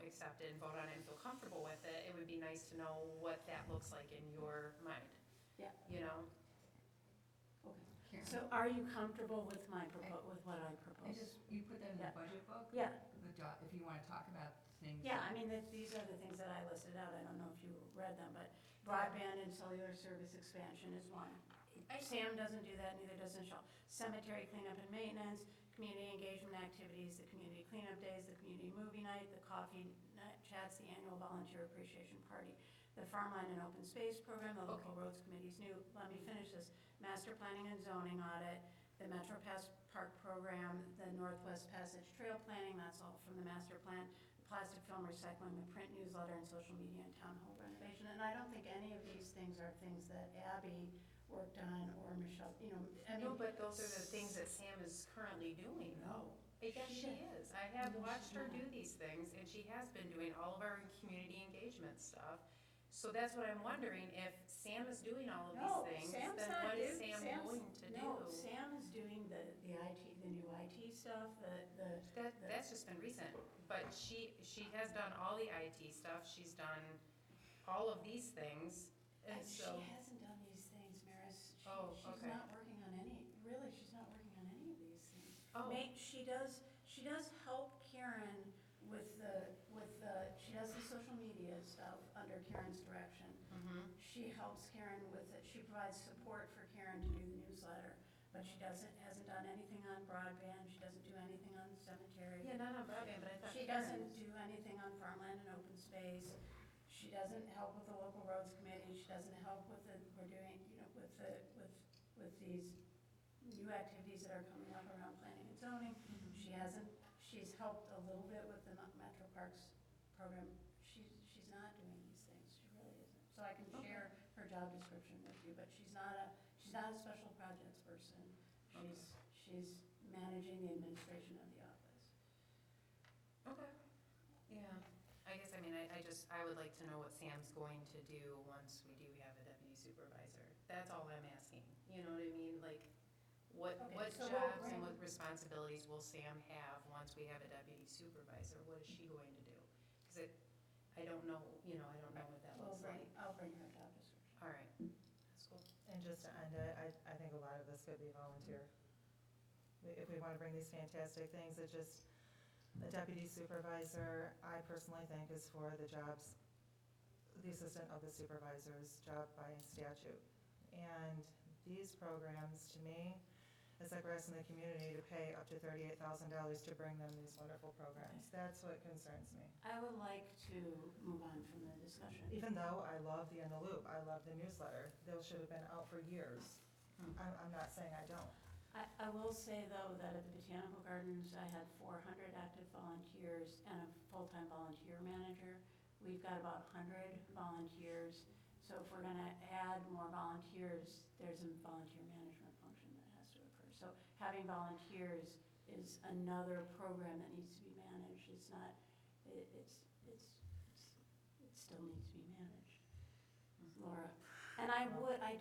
accept it and vote on it and feel comfortable with it, it would be nice to know what that looks like in your mind.
Yeah. Okay.
Karen,
So are you comfortable with with what I proposed?
you put that in the
Yeah.
budget book?
Yeah.
If you wanna talk about things.
Yeah, I mean, these are the things that I listed out. I don't know if you read them, but broadband and cellular service expansion is one. Sam doesn't do that, neither does Michelle. Cemetery cleanup and maintenance, community engagement activities, the community cleanup days, the community movie night, the coffee chats, the annual volunteer appreciation party, the farmland and open space program, the local roads committee's new, let me finish this, master planning and zoning audit, the Metro Pass Park program, the Northwest Passage Trail planning, that's all from the master plan, plastic film recycling, the print newsletter, and social media and town hall renovation. And I don't think any of these things are things that Abby worked on or Michelle, I mean.
No, but those are the things that Sam is currently doing.
No.
Yes, she is. I have
No,
watched
she's
her
not.
do these things, and she has been doing all of our community engagement stuff. So that's what I'm wondering, if Sam is doing all of
No,
these things,
Sam's
then
not
what is
doing-
Sam
Sam's-
going to do?
No, Sam is doing the new IT stuff,
That's just been recent, but she has done all the IT stuff, she's done all of these things, and
she
so.
hasn't done these things, Maris.
Oh,
She's
okay.
not working on she's not working on any of these things.
Oh.
She does help Karen with she does the social media stuff under Karen's direction.
Mhm.
She helps Karen with it, she provides support for Karen to do the newsletter, but she hasn't done anything on broadband, she doesn't do anything on cemetery.
Yeah, not on broadband, but I thought
She
Karen
doesn't
was-
do anything on farmland and open space. She doesn't help with the local roads committee. She doesn't help with we're doing, with these new activities that are coming up around planning and zoning. She's helped a little bit with the Metro Parks program. She's not doing these things. She really isn't. So I can share her job description with you, but she's not a special projects person. She's managing the administration of the office.
Okay, yeah, I guess, I would like to know what Sam's going to do once we do have a deputy supervisor. That's all I'm asking, you know what I mean? Like, what
so we'll
jobs and
bring-
what responsibilities will Sam have once we have a deputy supervisor? What is she going to do? Because I don't know, I don't know what that looks like.
I'll bring her job description.
All right, that's cool.
And just to end it, I think a lot of this could be volunteer. If we want to bring these fantastic things, it just, the deputy supervisor, I personally think is for the jobs, the assistant of the supervisor's job by statute. And these programs, to me, it's like we're asking the community to pay up to $38,000 to bring them these wonderful programs. That's what concerns me.
I would like to move on from the discussion.
Even though I love the In the Loop, I love the newsletter, those should have been out for years. I'm not saying I don't.
I will say, though, that at the Botanical Gardens, I had 400 active volunteers and a full-time volunteer manager. We've got about 100 volunteers, so if we're gonna add more volunteers, there's a volunteer management function that has to occur. So having volunteers is another program that needs to be managed. It's not, it still needs to be managed. Laura, and I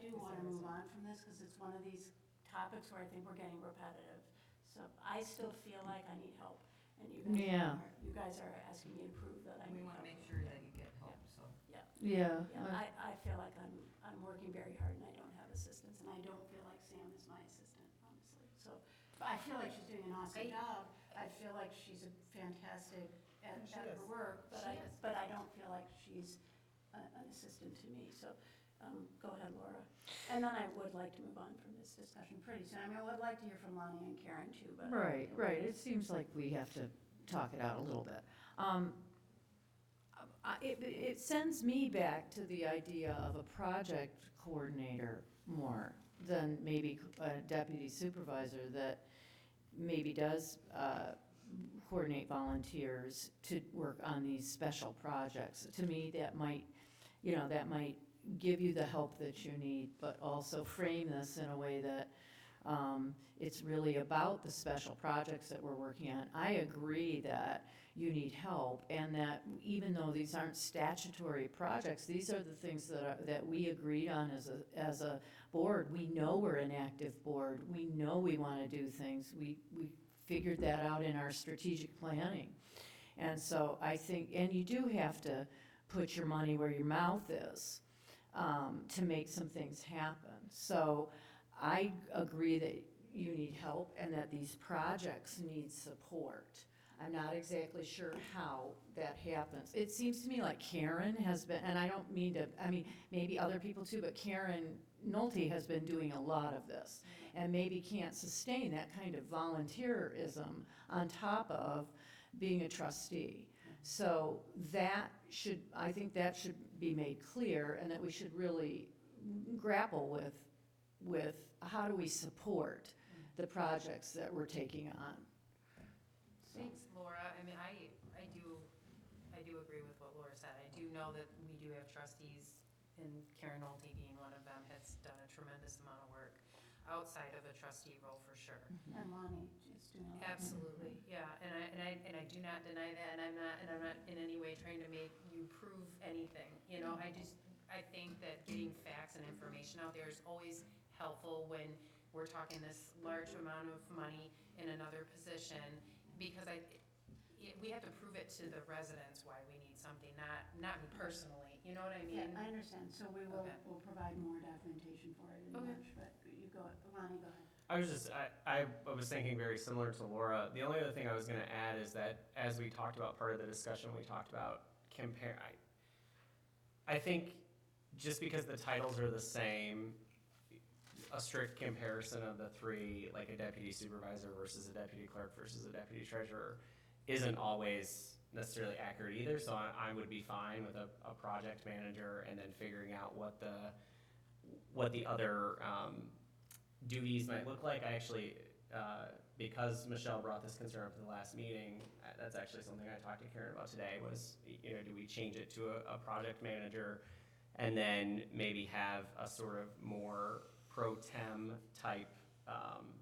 do wanna move on from this, because it's one of these topics where I think we're getting repetitive. So I still feel like I need help. and
Yeah.
you guys are asking me to prove that I
And we
need
wanna
help.
make sure that you get help, so.
Yeah.
Yeah, I feel like I'm working very hard and I don't have assistants, and I don't feel like Sam is my assistant, honestly. So, but I feel like she's doing an awesome job. I feel like she's a fantastic at
She
her
is.
work, but
She is.
but I don't feel like she's an assistant to me, so, go ahead, Laura. And then I would like to move on from this discussion pretty soon. I mean, I would like to hear from Lonnie and Karen too, but.
Right, it seems like we have to talk it out a little bit. It sends me back to the idea of a project coordinator more than maybe a deputy supervisor that maybe does coordinate volunteers to work on these special projects. To me, that might give you the help that you need, but also frame this in a way that it's really about the special projects that we're working on. I agree that you need help, and that even though these aren't statutory projects, these are the things that we agreed on as a board. We know we're an active board. We know we want to do things. We figured that out in our strategic planning. And so I think, and you do have to put your money where your mouth is to make some things happen. So I agree that you need help and that these projects need support. I'm not exactly sure how that happens. It seems to me like Karen has been, and I don't mean to, I mean, maybe other people too, but Karen Nolte has been doing a lot of this and maybe can't sustain that kind of volunteerism on top of being a trustee. So I think that should be made clear, and that we should really grapple with how do we support the projects that we're taking on.
Thanks, Laura. I mean, I do agree with what Laura said. I do know that we do have trustees, and Karen Nolte being one of them has done a tremendous amount of work outside of a trustee role for sure.
And Lonnie is doing a lot.
Absolutely, yeah, and I do not deny that, and I'm not in any way trying to make you prove anything, you know, I think that getting facts and information out there is always helpful when we're talking this large amount of money in another position, because we have to prove it to the residents why we need something, not me personally, you know what I mean?
Yeah, I understand, so we'll provide more documentation for it in
Okay.
March, but you go, Lonnie, go ahead.
I was thinking very similar to Laura. The only other thing I was gonna add is that as we talked about, part of the discussion, we talked about I think just because the titles are the same, a strict comparison of the three, like a deputy supervisor versus a deputy clerk versus a deputy treasurer, isn't always necessarily accurate either. So I would be fine with a project manager and then figuring out what the other duties might look like. I actually, because Michelle brought this concern up in the last meeting, that's actually something I talked to Karen about today was, you know, do we change it to a project manager and then maybe have a sort of more pro tem type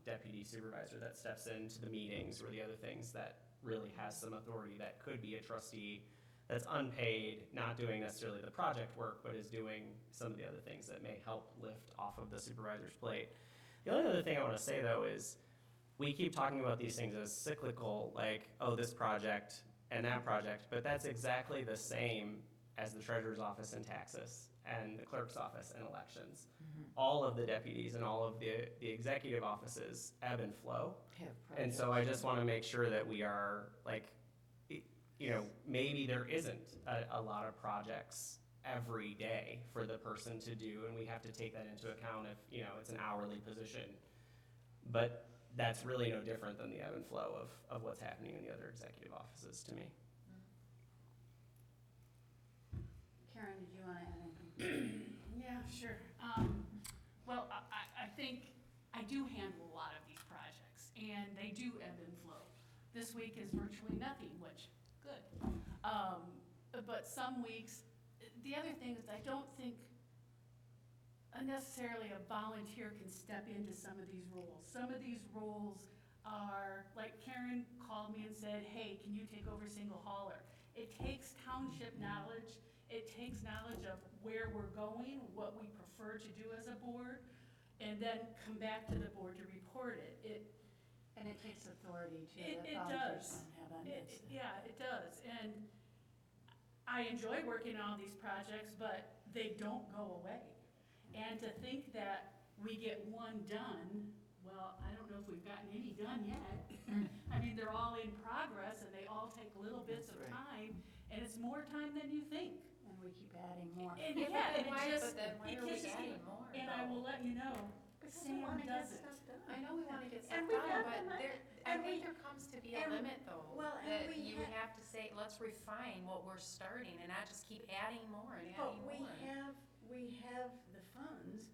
deputy supervisor that steps into the meetings or the other things, that really has some authority, that could be a trustee that's unpaid, not doing necessarily the project work, but is doing some of the other things that may help lift off of the supervisor's plate. The only other thing I want to say though is we keep talking about these things as cyclical, like, oh, this project and that project, but that's exactly the same as the treasurer's office and taxes and the clerk's office and elections. All of the deputies and all of the executive offices ebb and flow. And so I just want to make sure that we are like, you know, maybe there isn't a lot of projects every day for the person to do, and we have to take that into account if, you know, it's an hourly position. But that's really no different than the ebb and flow of what's happening in the other executive offices to me.
Karen, did you want to add anything?
Yeah, sure. Well, I think I do handle a lot of these projects, and they do ebb and flow. This week is virtually nothing, which, good. But some weeks, the other thing is I don't think necessarily a volunteer can step into some of these roles. Some of these roles are, like Karen called me and said, hey, can you take over single hauler? It takes township knowledge. It takes knowledge of where we're going, what we prefer to do as a board, and then come back to the board to report it.
And it takes authority too,
It-
that
it
volunteers
does.
don't have on this.
Yeah, it does, and I enjoy working on these projects, but they don't go away. And to think that we get one done, well, I don't know if we've gotten any done yet. I mean, they're all in progress, and they all take little bits of
That's right.
time, and it's more time than you think.
And we keep adding more.
And
Yeah,
yeah,
but
and
why,
it just,
but then why
it
are we
just
adding
keep-
more?
and I will let you know,
Because we
Sam
wanna get
does it.
stuff done.
I know we wanna get
And
stuff
we
done,
have
but
the money,
there, I
and
think
we-
there comes to be a
and-
limit though.
well, and
That
we
you
ha-
have to say, let's refine what we're starting and not just keep adding more and
But
adding
we
more.
have the funds,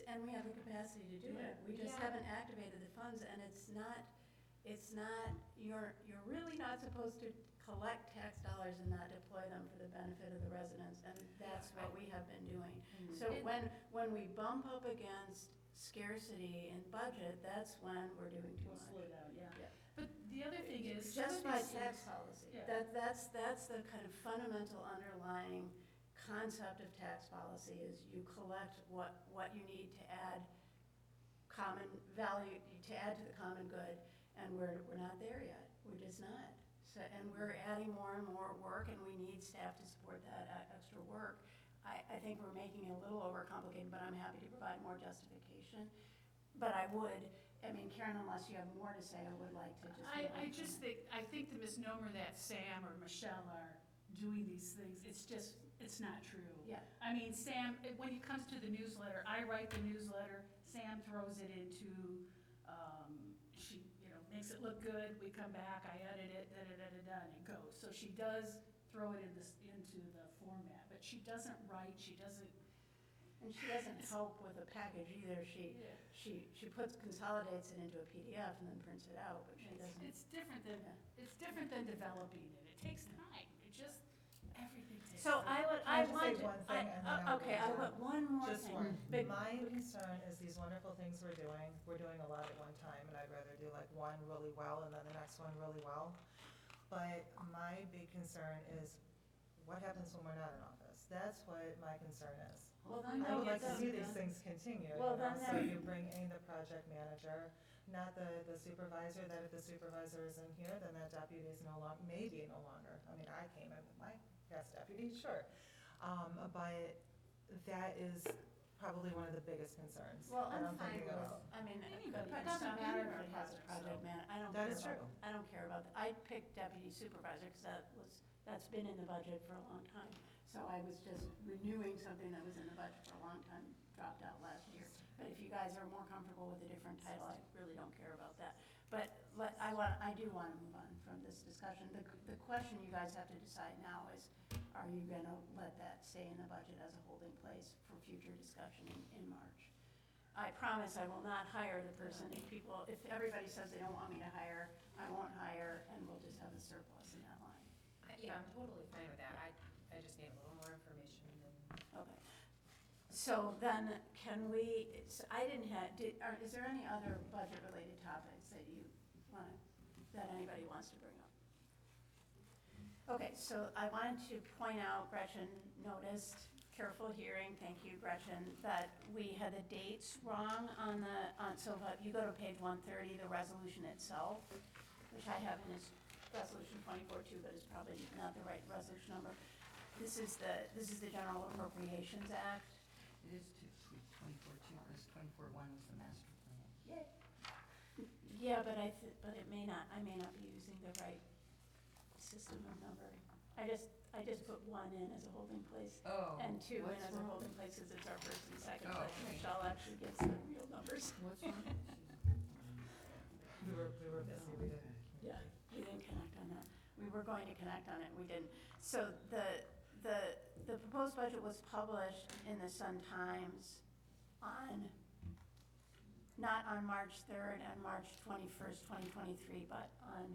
and we have the capacity to do it. We just
Yeah.
haven't activated the funds, and it's not, you're really not supposed to collect tax dollars and not deploy them for the benefit of the residents, and that's what we have been doing. So when we bump up against scarcity in budget, that's when we're doing too
We'll
much.
slow down, yeah.
Yeah.
But the other thing is, some
Just
of
by
these
tax
things-
policy.
Yeah.
That's the kind of fundamental underlying concept of tax policy is you collect what you need to add common value, to add to the common good, and we're not there yet. We're just not. So, and we're adding more and more work, and we need staff to support that extra work. I think we're making it a little overcomplicated, but I'm happy to provide more justification. But I mean, Karen, unless you have more to say, I would like to just. move on
I
from
just
it.
think the misnomer that Sam or Michelle are doing these things, it's not true.
Yeah.
I mean, Sam, when it comes to the newsletter, I write the newsletter, Sam throws it into, she, makes it look good, we come back, I edit it, da-da-da-da-da, and it goes. So she does throw it into the format, but she doesn't write, she doesn't.
And she doesn't help with a package either. She consolidates it into a PDF and then prints it out, but she doesn't.
It's different than,
Yeah.
it's different than developing it, it takes time, everything takes
So
time.
I
Can I just
want
say
to,
one thing and then I'll
okay,
go
I
down?
want one more
Just
thing.
one.
Big-
My concern is these wonderful things we're doing a lot at one time, and I'd rather do like one really well and then the next one really well. But my big concern is what happens when we're not in office? That's what my concern is.
Well, then
I would
they'll
like
get
to see
them
these
done.
things continue,
Well, then
so
that-
you bring in the project manager, not the supervisor, that if the supervisor isn't here, then that deputy is maybe no longer. I mean, I came in with my past deputy, sure. But that is probably one of the biggest concerns
Well,
that
I'm
I'm
fine
thinking
with,
about.
I mean,
Anybody
it
can
doesn't
stop
matter
anywhere
if it has a
project,
project
so.
man, I don't
That
care
is
about,
true.
I don't care about, I picked deputy supervisor because that's been in the budget for a long time. So I was just renewing something that was in the budget for a long time, dropped out last year. But if you guys are more comfortable with a different title, I really don't care about that. But I do want to move on from this discussion. The question you guys have to decide now is, are you gonna let that stay in the budget as a holding place for future discussion in March? I promise I will not hire the person if everybody says they don't want me to hire, I won't hire, and we'll just have a surplus in that line.
Yeah, I'm totally fine with that. I just need a little more information than.
Okay. So then, can we, I didn't have, is there any other budget-related topics that you want, that anybody wants to bring up? Okay, so I wanted to point out, Gretchen noticed, careful hearing, thank you, Gretchen, that we had the dates wrong so if you go to page 130, the resolution itself, which I have in this resolution 24-2, but it's probably not the right resolution number. This is the General Appropriations Act.
It is 24-2, because 24-1 was the master plan.
Yeah, but but it may not, I may not be using the right system of numbering. I just put 1 in as a holding place
Oh.
and 2 in
what's
as a
wrong?
holding place because it's our first and second,
Oh,
but
okay.
Michelle actually gets the real numbers.
What's wrong?
We were busy, we didn't.
Yeah, we didn't connect on that. We were going to connect on it, we didn't. So the proposed budget was published in the Sun-Times not on March 3rd and March 21st, 2023, but on,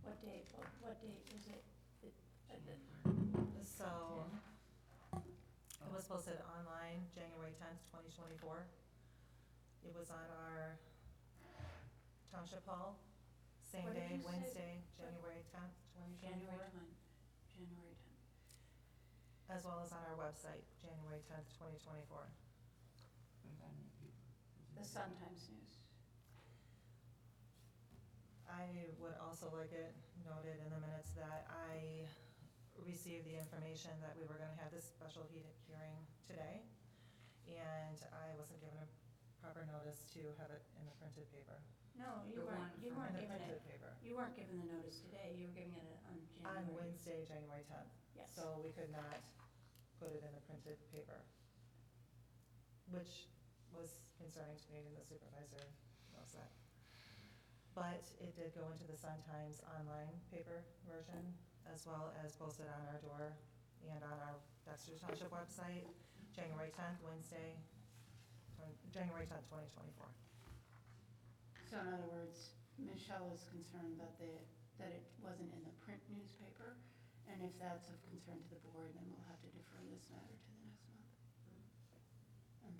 what date was it?
So, it was posted online, January 10th, 2024. It was on our township hall, same
What did
day,
you say?
Wednesday, January 10th, 2024.
January 10th.
As well as on our website, January 10th, 2024.
The Sun-Times News.
would also like it noted in the minutes that I received the information that we were gonna have this special hearing today, and I wasn't given a proper notice to have it in the printed paper.
No, you
The
weren't,
one
you
from
weren't
In the
given
printed
it,
paper.
you weren't given the notice today, you were giving it on
On
January.
Wednesday, January 10th.
Yes.
So we could not put it in the printed paper, which was concerning to me, and the supervisor knows that. But it did go into the Sun-Times online paper version, as well as posted on our door and on our Dexter Township website, January 10th, Wednesday, January 10th, 2024.
So in other words, Michelle is concerned that that it wasn't in the print newspaper, and if that's of concern to the board, then we'll have to defer this matter to the next month. And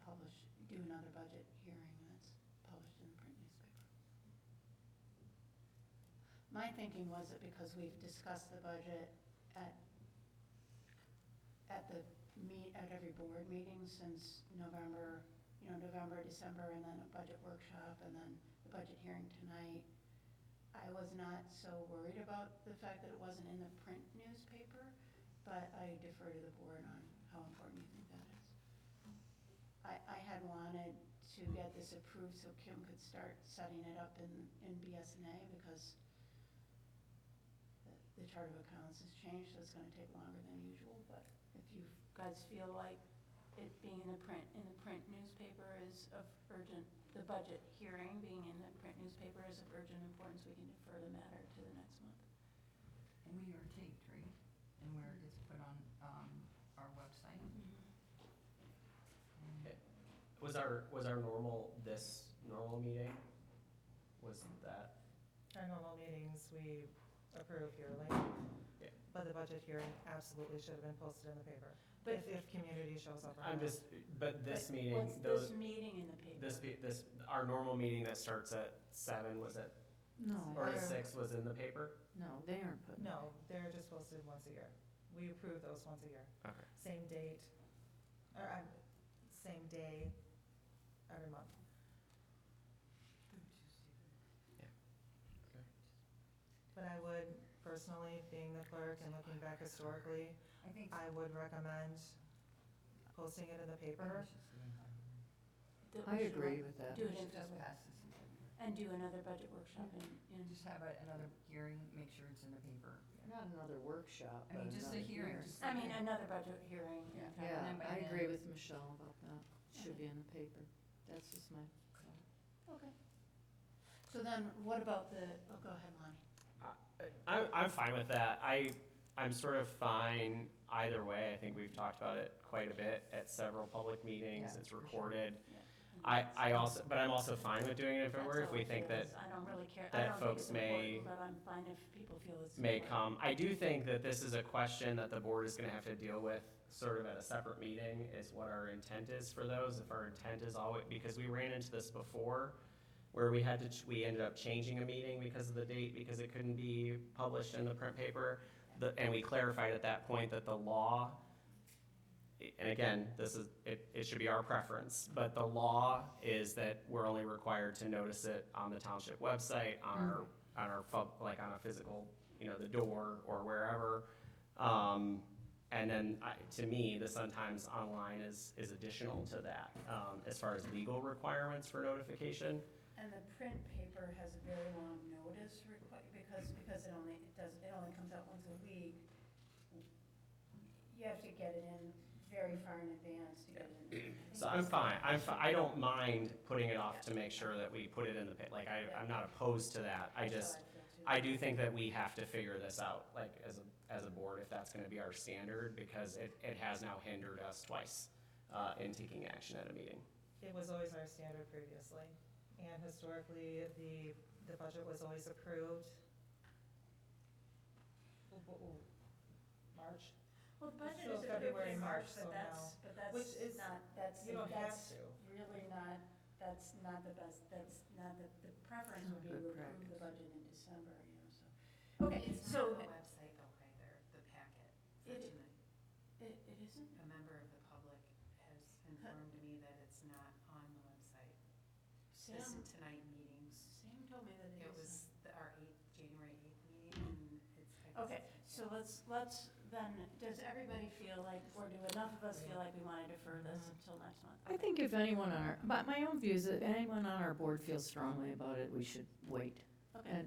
do another budget hearing that's published in the print newspaper. My thinking was that because we've discussed the budget at every board meeting since November, November, December, and then a budget workshop, and then the budget hearing tonight, I was not so worried about the fact that it wasn't in the print newspaper, but I defer to the board on how important you think that is. I had wanted to get this approved so Kim could start setting it up in BSNA, because the chart of accounts has changed, so it's gonna take longer than usual, but if you guys feel like it being in the print newspaper is of urgent, the budget hearing being in the print newspaper is of urgent importance, we can defer the matter to the next month.
And we are taped, right? And where it gets put on, our website.
Was our normal meeting? Was that?
Our normal meetings, we approve yearly.
Yeah.
But the budget hearing absolutely should have been posted in the paper,
But
if community shows up. or
I'm
not.
just, but this meeting,
What's
those,
this meeting in the paper?
our normal meeting that starts at 7, was it,
No,
or at
They're-
6 was in the paper?
no, they aren't putting.
No, they're just posted once a year. We approve those once a year.
Okay.
Same date, or same day, every month. But I would personally, being the clerk and looking back historically,
I think.
I would recommend posting it in the paper.
That
I
we should
agree with that.
Do it
We
in
should just
February,
pass this in February.
and do another budget workshop in,
Just have another hearing, make sure it's in the paper.
Not another workshop,
I
but
mean, just a
another
hearing,
hearing.
just
I
like
mean,
a-
another budget hearing in
Yeah.
February.
Yeah,
And then by
I
then-
agree with Michelle about that. Should be in the paper. That's just my thought.
Okay. So then, what about go ahead, Lonnie.
I'm fine with that. I'm sort of fine either way. I think we've talked about it quite a bit at several public meetings.
Yeah,
It's
for sure.
recorded.
Yeah.
But I'm also fine with doing it in February if we think that
I don't really care, I
that
don't think
folks
it's
may-
important, but I'm fine if people feel it's
may
important.
come. I do think that this is a question that the board is gonna have to deal with sort of at a separate meeting, is what our intent is for those. If our intent is always, because we ran into this before, where we ended up changing a meeting because of the date, because it couldn't be published in the print paper. And we clarified at that point that the law, and again, it should be our preference, but the law is that we're only required to notice it on the township website, on a physical, the door or wherever. And then, to me, the Sun-Times online is additional to that, as far as legal requirements for notification.
And the print paper has a very long notice because it only comes out once a week. You have to get it in very far in advance to get it in.
So I'm fine. I don't mind putting it off to make sure that we put it in the I'm not opposed to that. I do think that we have to figure this out, like, as a board, if that's gonna be our standard, because it has now hindered us twice, in taking action at a meeting.
It was always our standard previously, and historically, the budget was always approved. March,
Well, the budget
So
is approved
February,
in
March,
March,
so
but that's
which is-
not,
you don't have
that's
to.
really not, that's not the best, that's not, the preference would be to
Good
approve the
practice.
budget in December, so. Okay,
It's
so,
not on the website though either, the packet for
It-
tonight.
it isn't?
A member of the public has informed me that it's not on the website. This
Sam,
tonight meetings.
Sam told me that it
It
isn't.
was our January
Okay, so let's then, does everybody feel like, or do enough of us feel like we want to defer this until next month?
I think if anyone on our, but my own view is that anyone on our board feels strongly about it, we should wait.
Okay,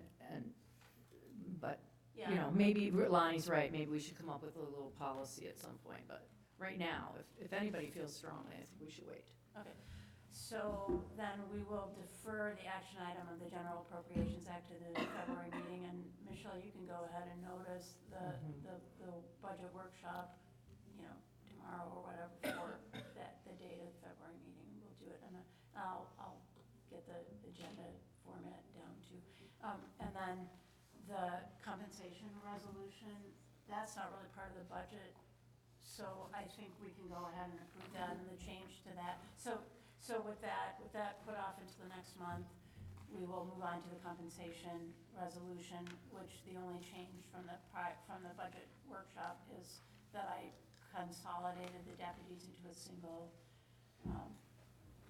But,
yeah.
you know, maybe Lonnie's right, maybe we should come up with a little policy at some point, but right now, if anybody feels strongly, I think we should wait.
Okay, so then we will defer the action item of the General Appropriations Act to the February meeting, and Michelle, you can go ahead and notice the budget workshop, you know, tomorrow or whatever for the date of the February meeting. We'll do it, and I'll get the agenda format down too. And then the compensation resolution, that's not really part of the budget, so I think we can go ahead and approve that and the change to that. So with that put off into the next month, we will move on to the compensation resolution, which the only change from the budget workshop is that I consolidated the deputies into a single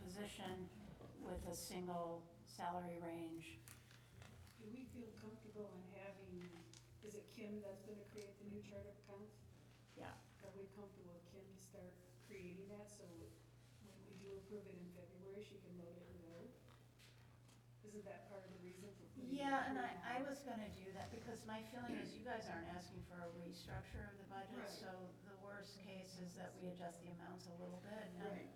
position with a single salary range.
Do we feel comfortable in having, is it Kim that's gonna create the new chart of accounts?
Yeah.
Are we comfortable with Kim to start creating that, so when we do approve it in February, she can load it and go? Isn't that part of the reason for putting it?
Yeah, and I was gonna do that, because my feeling is you guys aren't asking for a restructure of the budget,
Right.
so the worst case is that we adjust the amounts a little bit, and
Right,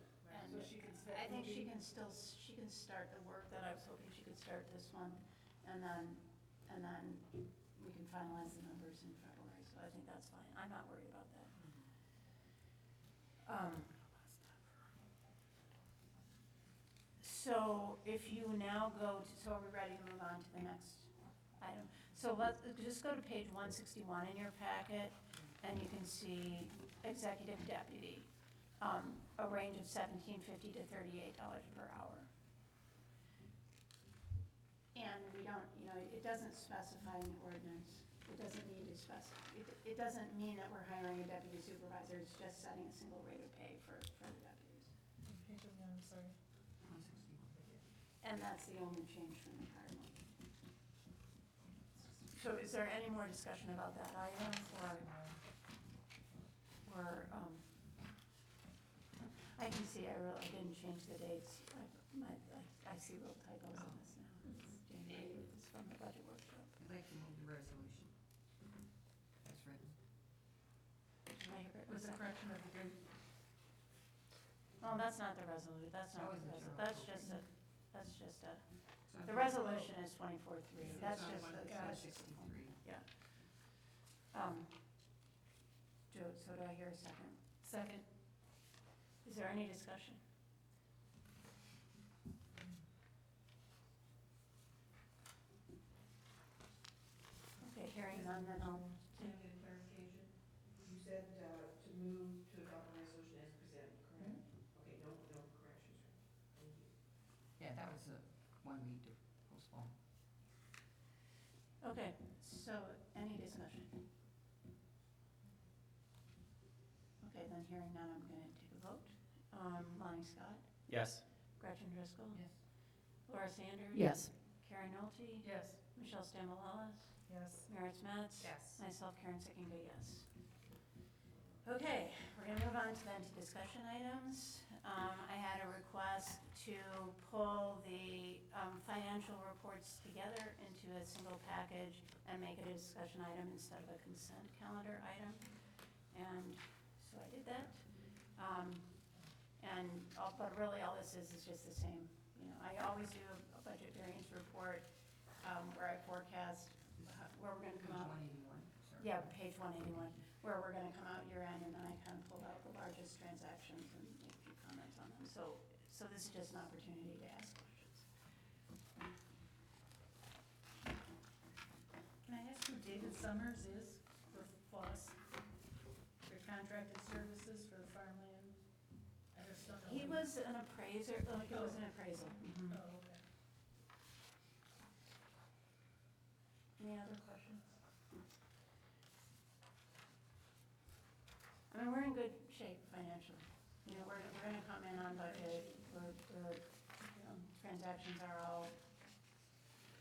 so she can start.
I think she
moving-
can start the work that I was hoping she could start this month, and then we can finalize the numbers in February, so I think that's fine. I'm not worried about that. So if you now go to, so are we ready to move on to the next item? So let's just go to page 161 in your packet, and you can see executive deputy, a range of $17.50 to $38 per hour. And we don't, you know, it doesn't specify in the ordinance, it doesn't need to specify, it doesn't mean that we're hiring a deputy supervisor, it's just setting a single rate of pay for the deputies.
Page of, I'm sorry.
161.
And that's the only change from the prior month. So is there any more discussion about that item, or, I can see, I didn't change the dates, I see little typos in this now, it's January, it's from the budget workshop.
I'd like to move the resolution as written.
Did I hear it?
With the correction of the date.
Oh, that's not the resolution, that's not
That
the
was the
resolution,
general
that's just a,
So
the
I'm-
resolution is 24-3, that's
So
just
I'm
a.
on 63.
Yeah. So do I hear a second?
Second.
Is there any discussion? Okay, hearing none, then I'll.
Can I get a clarification? You said to move to adopt the resolution as presented, correct? Okay, no corrections. Thank you.
Yeah, that was the one we need to postpone.
Okay, so any discussion? Okay, then hearing none, I'm going to take a vote. Lonnie Scott,
Yes.
Gretchen Driscoll,
Yes.
Laura Sanders.
Yes.
Karen Nolte.
Yes.
Michelle Stamoulis.
Yes.
Meredith Metz.
Yes.
Myself, Karen Sickinga, yes. Okay, we're gonna move on to then to discussion items. I had a request to pull the financial reports together into a single package and make it a discussion item instead of a consent calendar item. And so I did that. But really all this is just the same. You know, I always do a budget variance report where I forecast where we're gonna come out.
181, sorry.
Yeah, page 181, where we're gonna come out year end, and then I kind of pulled out the largest transactions and make a few comments on them. So this is just an opportunity to ask questions.
Can I ask who David Summers is for FOSS, for contracted services for the farmland? I just don't know.
He was an appraiser, like it was an appraisal.
Oh, okay.
Any other questions? I mean, we're in good shape financially. You know, we're gonna come in on budget, transactions are all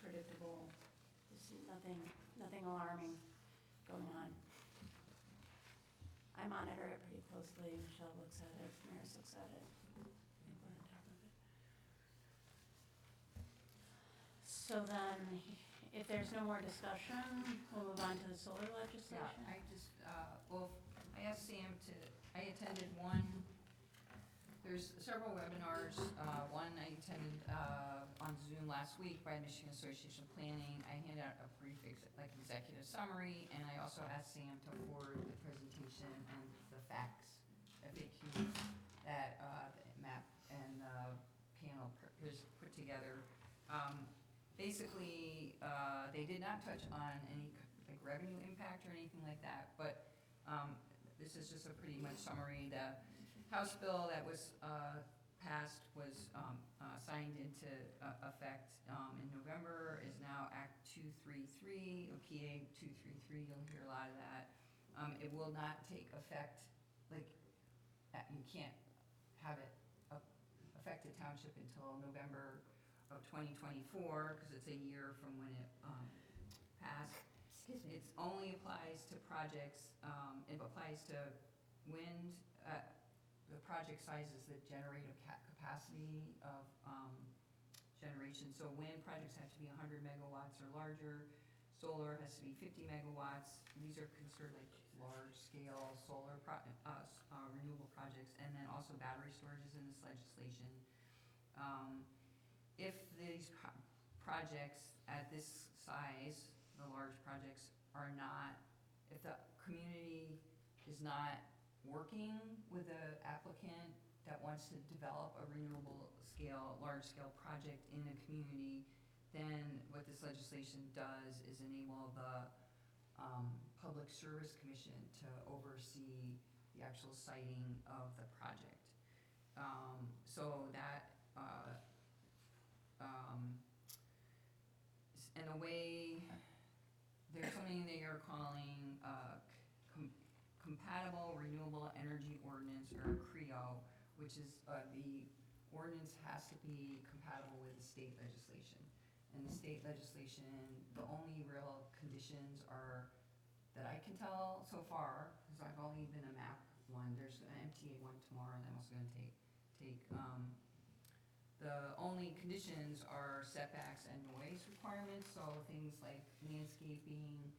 predictable, there's nothing alarming. going on. I monitor it pretty closely, Michelle looks at it, Maris looks at it. I think we're on top of it. So then, if there's no more discussion, we'll move on to the solar
Yeah,
legislation.
I just, well, I asked Sam I attended one, there's several webinars. One I attended on Zoom last week by Michigan Association of Planning. I handed out a brief executive summary, and I also asked Sam to forward the presentation and the facts, FAQs, that MAP and panel put together. Basically, they did not touch on any like revenue impact or anything like that, but this is just a pretty much summary. The House bill that was passed was signed into effect in November, is now Act 233, or PA 233, you'll hear a lot of that. It will not take effect, like, you can't have it affect the township until November of 2024, because it's a year from when it passed. It only applies to projects, it applies to wind, the project sizes that generate a capacity of generation. So wind projects have to be 100 megawatts or larger, solar has to be 50 megawatts. These are considered like large-scale solar renewable projects, and then also battery storage is in this legislation. If these projects at this size, the large projects, are not, if the community is not working with an applicant that wants to develop a renewable scale, large-scale project in a community, then what this legislation does is enable the Public Service Commission to oversee the actual siting of the project. So that, in a way, there's something they are calling Compatible Renewable Energy Ordinance, or CREO, which is the ordinance has to be compatible with the state legislation. And the state legislation, the only real conditions are, that I can tell so far, because I've only been a MAP one, there's an MTA one tomorrow, and I'm also gonna take, the only conditions are setbacks and noise requirements, so things like landscaping,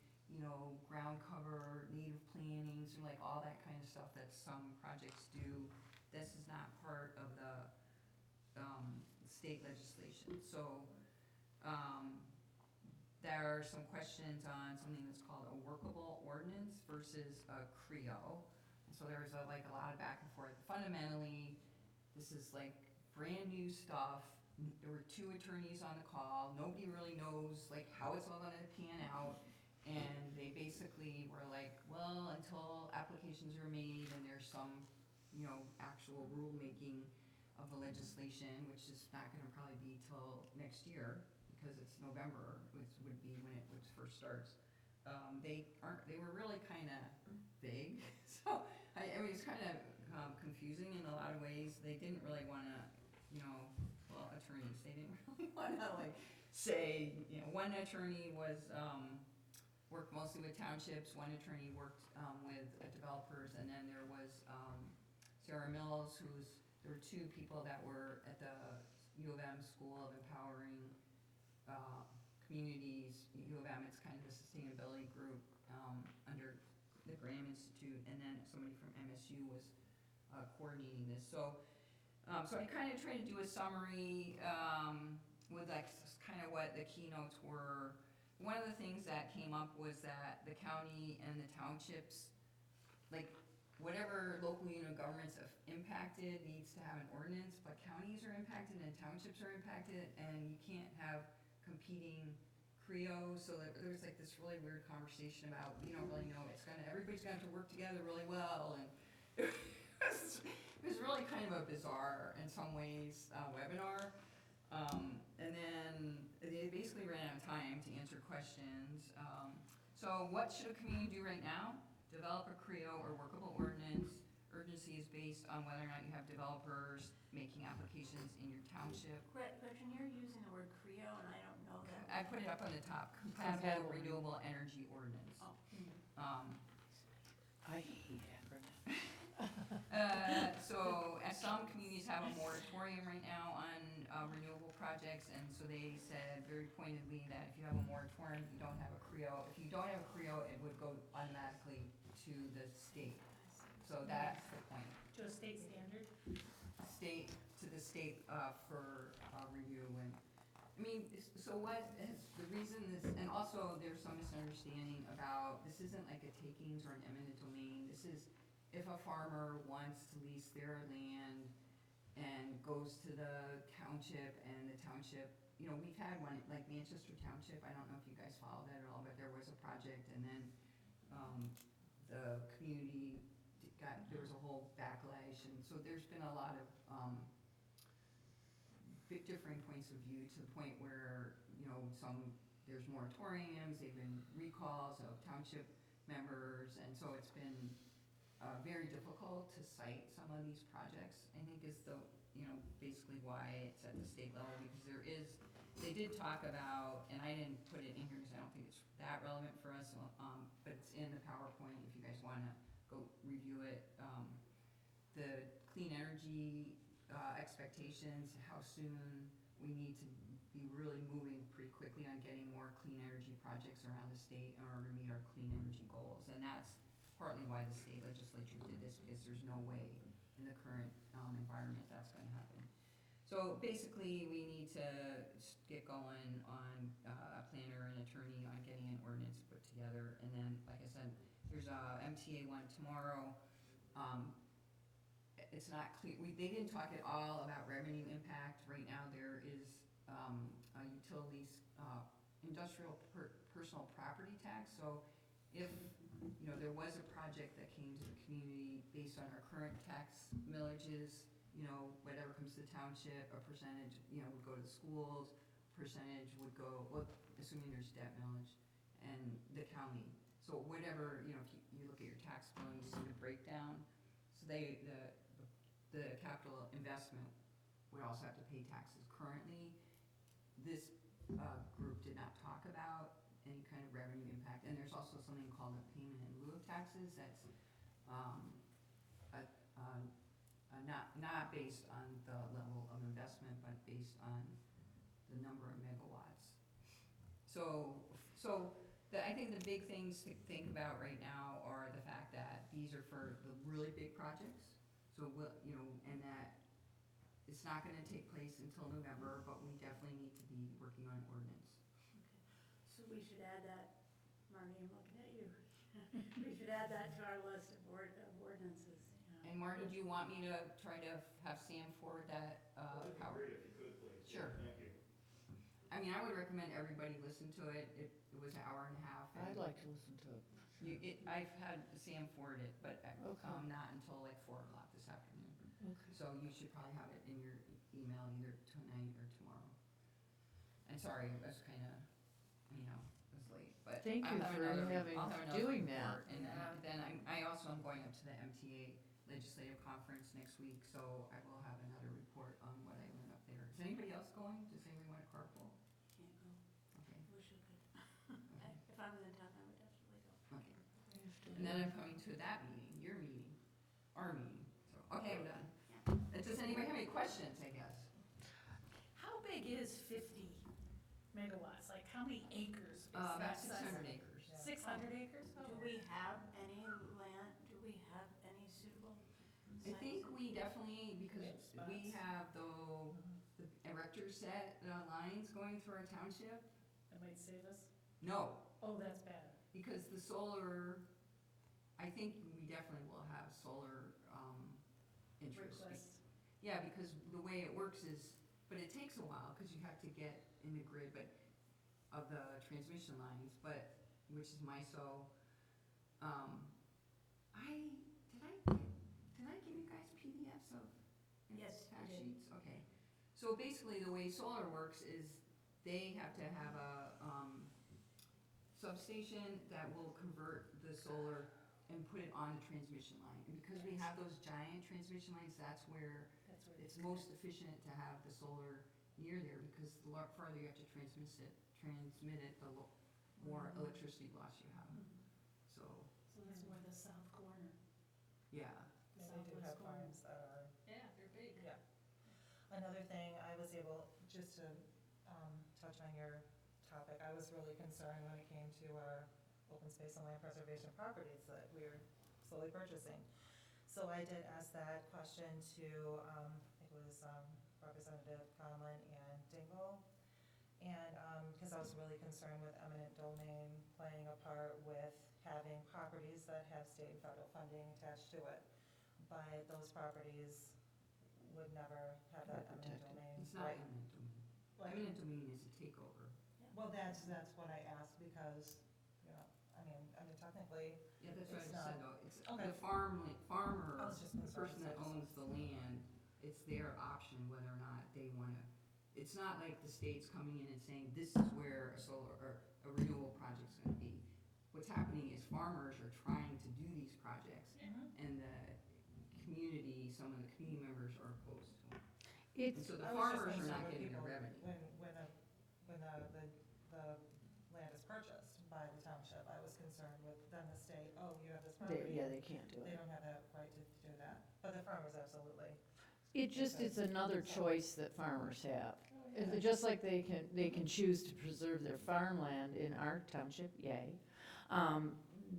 ground cover, native plantings, and like all that kind of stuff that some projects do. This is not part of the state legislation. So there are some questions on something that's called a workable ordinance versus a CREO. And so there's a lot of back and forth. Fundamentally, this is like brand new stuff. There were 2 attorneys on the call. Nobody really knows how it's all gonna pan out. And they basically were like, well, until applications are made and there's some, actual rulemaking of the legislation, which is not gonna probably be till next year, because it's November, which would be when it first starts. They were really kinda vague. So, I mean, it's kind of confusing in a lot of ways. They didn't really wanna, well, attorneys, they didn't really wanna say, one attorney was, worked mostly with townships, one attorney worked with developers, and then there was Sarah Mills, there were 2 people that were at the U of M School of Empowering Communities. U of M, it's kind of a sustainability group under the Graham Institute, and then somebody from MSU was coordinating this. So I kind of tried to do a summary with kind of what the keynotes were. One of the things that came up was that the county and the townships, whatever local unit governments have impacted needs to have an ordinance, but counties are impacted and townships are impacted, and you can't have competing CREOs. So there's this really weird conversation about, we don't really know, everybody's gonna have to work together really well, and it was really kind of a bizarre, in some ways, webinar. And then they basically ran out of time to answer questions. So what should a community do right now? Develop a CREO or workable ordinance. Urgency is based on whether or not you have developers making applications in your township.
Gretchen, you're using the word CREO, and I don't Okay.
I put it up on the top,
Compatible.
compatible renewable energy ordinance.
Oh.
I hate acronyms.
So, as some communities have a moratorium right now on renewable projects, and so they said very pointedly that if you have a moratorium, you don't have a CREO. If you don't have a CREO, it would go automatically to the state. So that's the point.
To a state standard?
To the state for review. And I mean, so what is the reason this, and also there's some misunderstanding about, this isn't like a takings or an eminent domain. This is if a farmer wants to lease their land and goes to the township, and the township, you know, we've had one, like Manchester Township, I don't know if you guys follow that at all, but there was a project, and then the community there was a whole backlash, and so there's been a lot of big differing points of view, to the point where, you know, there's moratoriums, there've been recalls of township members, and so it's been very difficult to cite some of these projects, I think is the, you know, basically why it's at the state level, because they did talk about, and I didn't put it in here because I don't think it's that relevant for us, but it's in the PowerPoint if you guys wanna go review it. The clean energy expectations, how soon we need to be really moving pretty quickly on getting more clean energy projects around the state in order to meet our clean energy goals. And that's partly why the state legislature did this, because there's no way in the current environment that's gonna happen. So basically, we need to get going on a planner and attorney on getting an ordinance put together. And then, like I said, there's a MTA one tomorrow. It's not clear, they didn't talk at all about revenue impact. Right now, there is a utilities, industrial personal property tax. So if, you know, there was a project that came to the community based on our current tax millages, you know, whatever comes to the township, a percentage, you know, would go to the schools, percentage would go, well, assuming there's debt millage, and the county. So whatever, you know, if you look at your tax bill and you see the breakdown, so the capital investment would also have to pay taxes. Currently, this group did not talk about any kind of revenue impact, and there's also something called a payment in lieu of taxes that's not based on the level of investment, but based on the number of megawatts. I think the big things to think about right now are the fact that these are for the really big projects. So you know, and that it's not gonna take place until November, but we definitely need to be working on ordinance.
So we should add that, Marty, I'm looking at you. We should add that to our list of ordinances.
And Marty, do you want me to try to have Sam forward that?
That'd be great if you could, please.
Sure.
Thank you.
I mean, I would recommend everybody listen to it. It was an hour and a half. And
I'd like to listen to it.
I've had Sam forward it, but
Okay.
not until like 4 o'clock this afternoon.
Okay.
So you should probably have it in your email either tonight or tomorrow. And sorry, it was kind of, you know, it was late, but
Thank you
I'll have
for
another
doing
report.
that.
And then I also am going up to the MTA legislative conference next week, so I will have another report on what I learned up there. Is anybody else going? Does anybody want to carpool?
Can't go.
Okay.
Wish I could. If I was in town, I would definitely go.
Okay. And then I'm coming to that meeting, your meeting, our meeting. So, okay, I'm done. Does anybody have any questions, I guess?
How big is 50 megawatts? Like, how many acres is
About
that size?
600 acres.
600 acres?
Do we have any land, do we have any suitable
I
sites?
think we definitely, because we have the erector set lines going through our township.
That might save us?
No,
Oh, that's bad.
because the solar, I think we definitely will have solar interest.
Requests.
Yeah, because the way it works is, but it takes a while, because you have to get in the grid, but, of the transmission lines, but, which is MISO. Did I give you guys PDFs of
Yes, you
fact
did.
sheets? Okay. So basically, the way solar works is they have to have a substation that will convert the solar and put it on the transmission line. And because we have those giant transmission lines, that's where
That's where
it's most efficient to have the solar near there, because the farther you have to transmit it, the more electricity loss you have. So,
So that's more the south corner.
yeah.
And they do have
Southwest corner.
farms that are,
Yeah, they're big.
yeah. Another thing, I was able, just to touch on your topic, I was really concerned when it came to our open space and land preservation properties that we're slowly purchasing. So I did ask that question to, I think it was Representative Conlon and Dingle. And, because I was really concerned with eminent domain playing a part with having properties that have state and federal funding attached to it. But those properties would never have that eminent domain.
It's not
right.
eminent domain.
Like-
Eminent domain is a takeover.
Well, that's what I asked because, you know, I mean, technically,
Yeah, that's
It's
what I
not-
said though, it's
Okay.
the farmer,
I was just
the
concerned,
person that
so I just-
owns the land, it's their option whether or not they wanna, it's not like the state's coming in and saying, this is where a solar, or a renewable project's gonna be. What's happening is farmers are trying to do these projects, and the community, some of the community members are opposed to them. And so the
I was just
farmers are
concerned
not
with
getting their
people
revenue.
When the land is purchased by the township, I was concerned with then the state, oh, you have this property.
Yeah, they can't do
They
it.
don't have that right to do that, but the farmers absolutely.
It just is another choice that farmers have. Just like they can choose to preserve their farmland in our township, yay.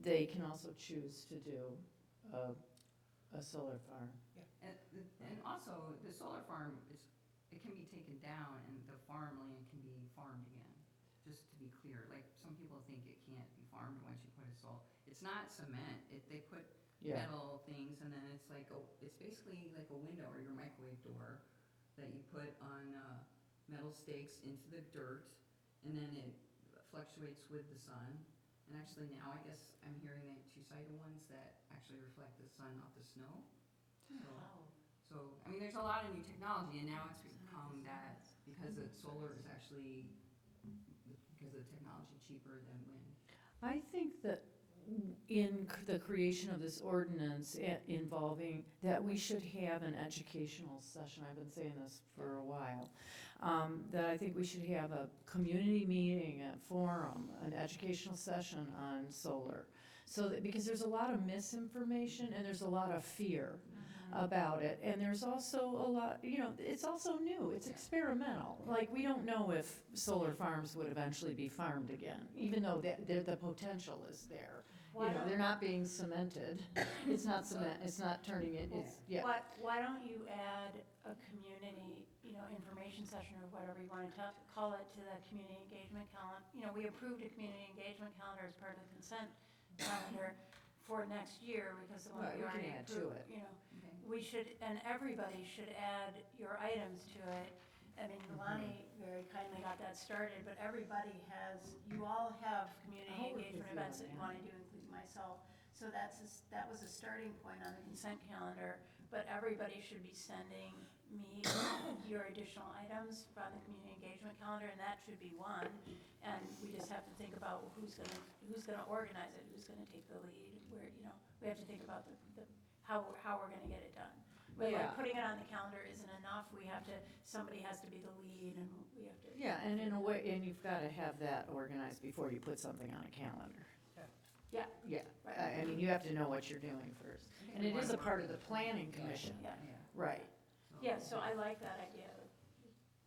They can also choose to do a solar farm.
And also, the solar farm it can be taken down and the farmland can be farmed again, just to be clear. Like, some people think it can't be farmed once you put a solar, it's not cement, they put
Yeah.
metal things and then it's it's basically like a window or your microwave door that you put on metal stakes into the dirt, and then it fluctuates with the sun. And actually now I guess I'm hearing that two-sided ones that actually reflect the sun off the snow. So, I mean, there's a lot of new technology, and now it's become that because solar is actually, because of the technology, cheaper than wind.
I think that in the creation of this ordinance involving, that we should have an educational session, I've been saying this for a while, that I think we should have a community meeting, a forum, an educational session on solar. So that, because there's a lot of misinformation and there's a lot of fear about it, and there's also a lot, it's also new, it's experimental. Like, we don't know if solar farms would eventually be farmed again, even though the potential is there. They're not being cemented, it's not cement, it's not turning it, yeah.
Why don't you add a community, information session or whatever you want to call it, to the community engagement calendar? We approved a community engagement calendar as part of the consent calendar for next year because the one
Right,
we
we can
already
add to
approved,
it.
Okay.
we should, and everybody should add your items to it. I mean, Lonnie very kindly got that started, but everybody you all have community
I'll work
engagement
with you
events
on
that you
that.
want to do, including myself. So that was a starting point on the consent calendar, but everybody should be sending me your additional items from the community engagement calendar, and that should be one. And we just have to think about who's gonna organize it, who's gonna take the lead, we have to think about how we're gonna get it done. But
Yeah.
like, putting it on the calendar isn't enough, somebody has to be the lead, and we have to.
Yeah, and in a way, and you've gotta have that organized before you put something on a calendar.
Yeah.
Yeah,
Right.
I mean, you have to know what you're doing first. And it is a part of the planning commission,
Yeah,
right.
yeah, so I like that idea.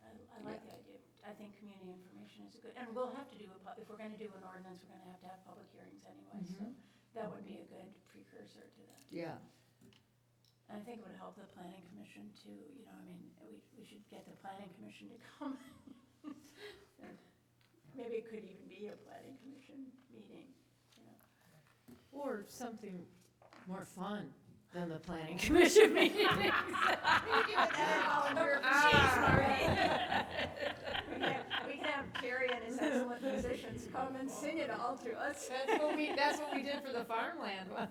I like the idea. I think community information is good, and we'll have to do, if we're gonna do an ordinance, we're gonna have to have public hearings anyway, so that would be a good precursor to that.
Yeah,
And I think it would help the planning commission too, we should get the planning commission to come. Maybe it could even be a planning commission meeting,
or something more fun than the planning commission meeting.
We can have Carrie and his excellent musicians come and sing it all to us.
That's what we did for the farmland one.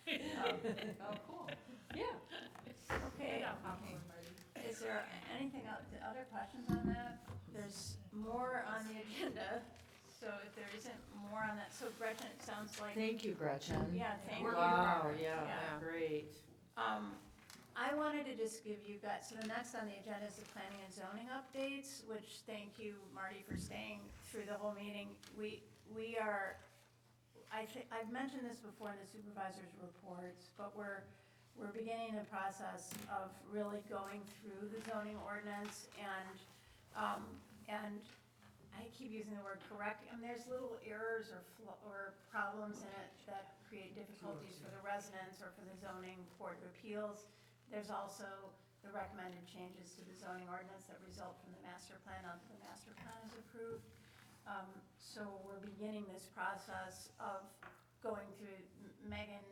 Oh, cool.
Yeah.
Okay, is there anything else, other questions on that? There's more on the agenda, so if there isn't more on that, so Gretchen, it sounds like.
Thank you, Gretchen.
Yeah, thank you.
Wow, yeah,
Yeah.
great.
I wanted to just give you guys, so the next on the agenda is the planning and zoning updates, which thank you, Marty, for staying through the whole meeting. We are, I've mentioned this before in the supervisor's reports, but we're beginning the process of really going through the zoning ordinance and I keep using the word correct, and there's little errors or problems in it that create difficulties for the residents or for the zoning board of appeals. There's also the recommended changes to the zoning ordinance that result from the master plan after the master plan is approved. So we're beginning this process of going through, Megan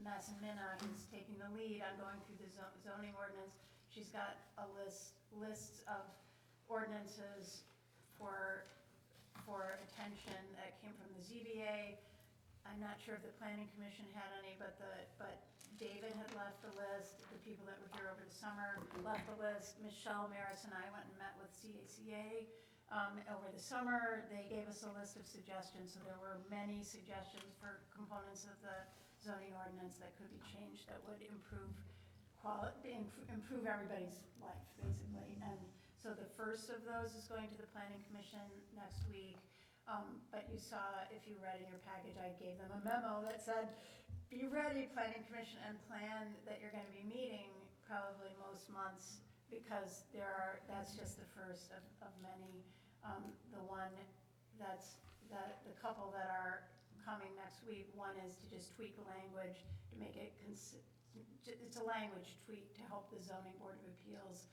Massimina is taking the lead on going through the zoning ordinance. She's got a lists of ordinances for attention that came from the ZBA. I'm not sure if the planning commission had any, but David had left the list. The people that were here over the summer left the list. Michelle Maris and I went and met with CACA over the summer. They gave us a list of suggestions, so there were many suggestions for components of the zoning ordinance that could be changed that would improve everybody's life, basically. And so the first of those is going to the planning commission next week. But you saw, if you read in your package, I gave them a memo that said, be ready, planning commission, and plan that you're gonna be meeting probably most months, because that's just the first of many. The couple that are coming next week, one is to just tweak the language to make it it's a language tweak to help the zoning board of appeals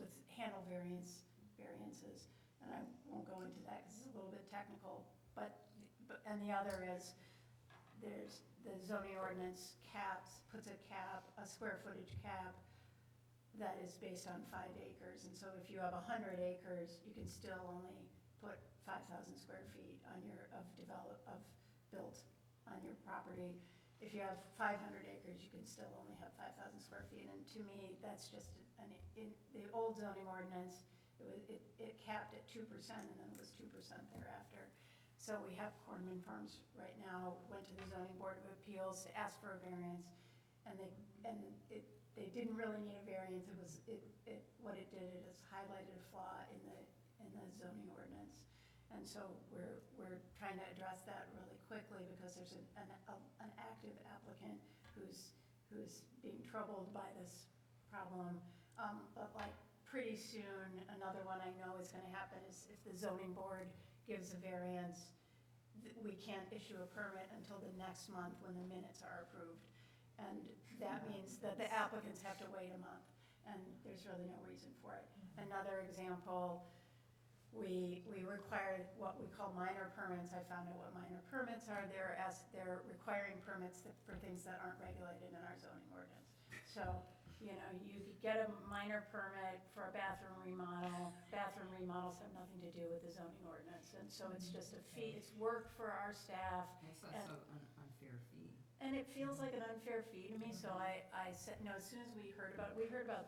with handle variances. And I won't go into that because it's a little bit technical, and the other is, there's the zoning ordinance puts a square footage cap that is based on 5 acres. And so if you have 100 acres, you can still only put 5,000 square feet built on your property. If you have 500 acres, you can still only have 5,000 square feet. And to me, that's just, in the old zoning ordinance, it capped at 2%, and then it was 2% thereafter. So we have Cornman Farms right now, went to the zoning board of appeals to ask for a variance, and they didn't really need a variance. What it did is highlighted a flaw in the zoning ordinance. And so we're trying to address that really quickly, because there's an active applicant who's being troubled by this problem. But like pretty soon, another one I know is gonna happen is if the zoning board gives a variance, we can't issue a permit until the next month when the minutes are approved. And that means that the applicants have to wait a month, and there's really no reason for it. Another example, we required what we call minor permits. I found out what minor permits are. They're requiring permits for things that aren't regulated in our zoning ordinance. So, you could get a minor permit for a bathroom remodel. Bathroom remodels have nothing to do with the zoning ordinance. And so it's just a fee, it's work for our staff.
It's also an unfair fee.
And it feels like an unfair fee to me, so I said, as soon as we heard about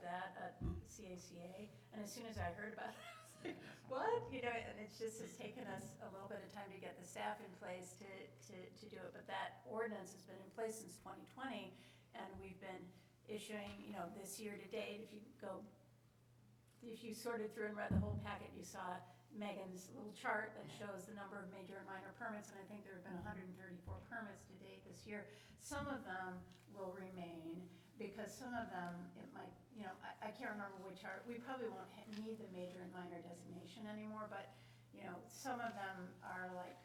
that at CACA, and as soon as I heard about it, I was like, what? And it's just has taken us a little bit of time to get the staff in place to do it, but that ordinance has been in place since 2020, and we've been issuing, this year to date, if you sorted through and read the whole packet, you saw Megan's little chart that shows the number of major and minor permits, and I think there have been 134 permits to date this year. Some of them will remain, because some of them, it might, I can't remember which are, we probably won't need the major and minor designation anymore, but, some of them are like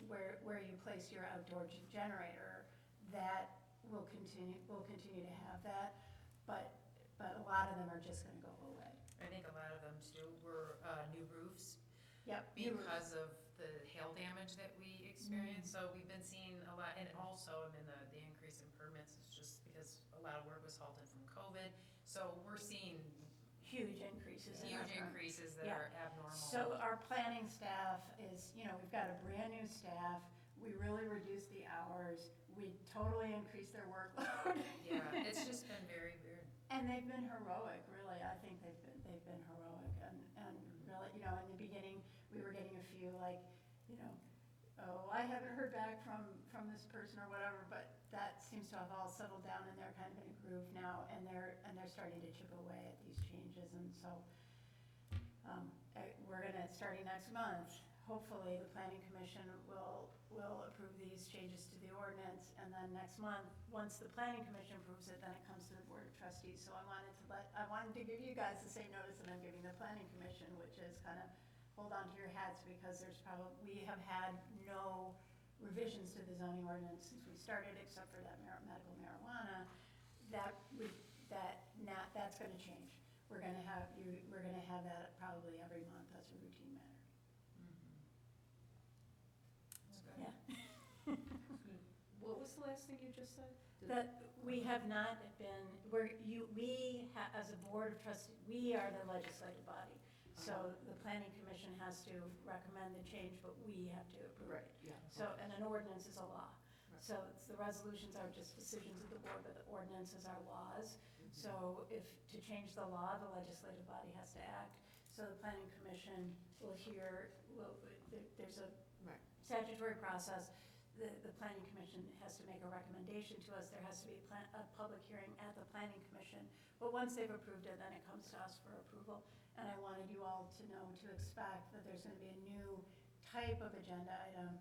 where you place your outdoor generator, that will continue to have that, but a lot of them are just gonna go away.
I think a lot of them too were new roofs.
Yep.
Because of the hail damage that we experienced. So we've been seeing a lot, and also, the increase in permits is just because a lot of work was halted from COVID. So we're seeing
Huge increases.
that are abnormal.
So our planning staff is, we've got a brand new staff. We really reduced the hours. We totally increased their workload.
Yeah, it's just been very weird.
And they've been heroic, really. I think they've been heroic, and really, in the beginning, we were getting a few like, oh, I haven't heard back from this person or whatever, but that seems to have all settled down and they're kind of in a groove now, and they're starting to chip away at these changes, and so, we're gonna, starting next month, hopefully the planning commission will approve these changes to the ordinance, and then next month, once the planning commission approves it, then it comes to the Board of Trustees. So I wanted to give you guys the same notice that I'm giving the planning commission, which is kind of hold on to your hats, because we have had no revisions to the zoning ordinance since we started, except for that medical marijuana. That's gonna change. We're gonna have that probably every month as a routine matter. Yeah.
What was the last thing you just said?
That we have not been, as a Board of Trustees, we are the legislative body. So the planning commission has to recommend the change, but we have to approve it.
Yeah.
So, and an ordinance is a law.
Right.
So the resolutions are just decisions of the board, but the ordinances are laws. So if, to change the law, the legislative body has to act. So the planning commission there's a
Right.
statutory process. The planning commission has to make a recommendation to us. There has to be a public hearing at the planning commission. But once they've approved it, then it comes to us for approval. And I wanted you all to know, to expect that there's gonna be a new type of agenda item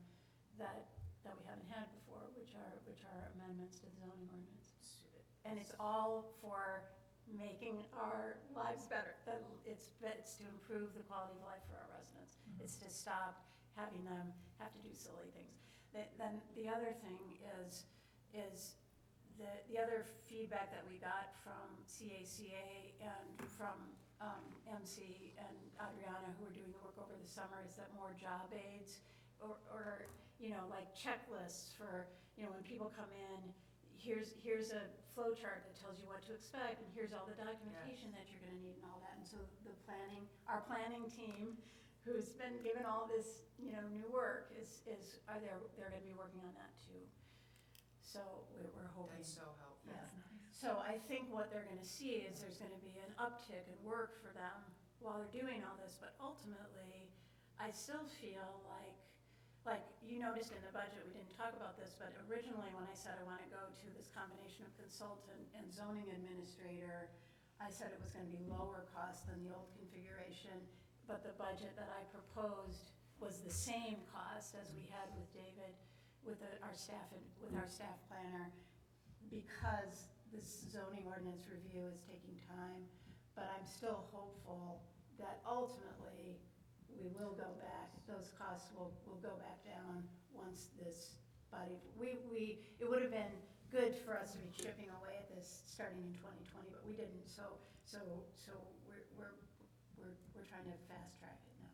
that we haven't had before, which are amendments to the zoning ordinance. And it's all for making our lives better. It's to improve the quality of life for our residents. It's to stop having them have to do silly things. Then the other thing is the other feedback that we got from CACA and from MC and Adriana, who are doing the work over the summer, is that more job aids or like checklists for, when people come in, here's a flow chart that tells you what to expect, and here's all the documentation that you're gonna need and all that. And so our planning team, who's been given all this, new work, they're gonna be working on that too. So we're hoping.
That's so helpful.
Yeah. So I think what they're gonna see is there's gonna be an uptick in work for them while they're doing all this, but ultimately, I still feel like you noticed in the budget, we didn't talk about this, but originally when I said I wanna go to this combination of consultant and zoning administrator, I said it was gonna be lower cost than the old configuration, but the budget that I proposed was the same cost as we had with David, with our staff planner, because this zoning ordinance review is taking time. But I'm still hopeful that ultimately we will go back, those costs will go back down once this body, it would have been good for us to be chipping away at this starting in 2020, but we didn't, so we're trying to fast track it now.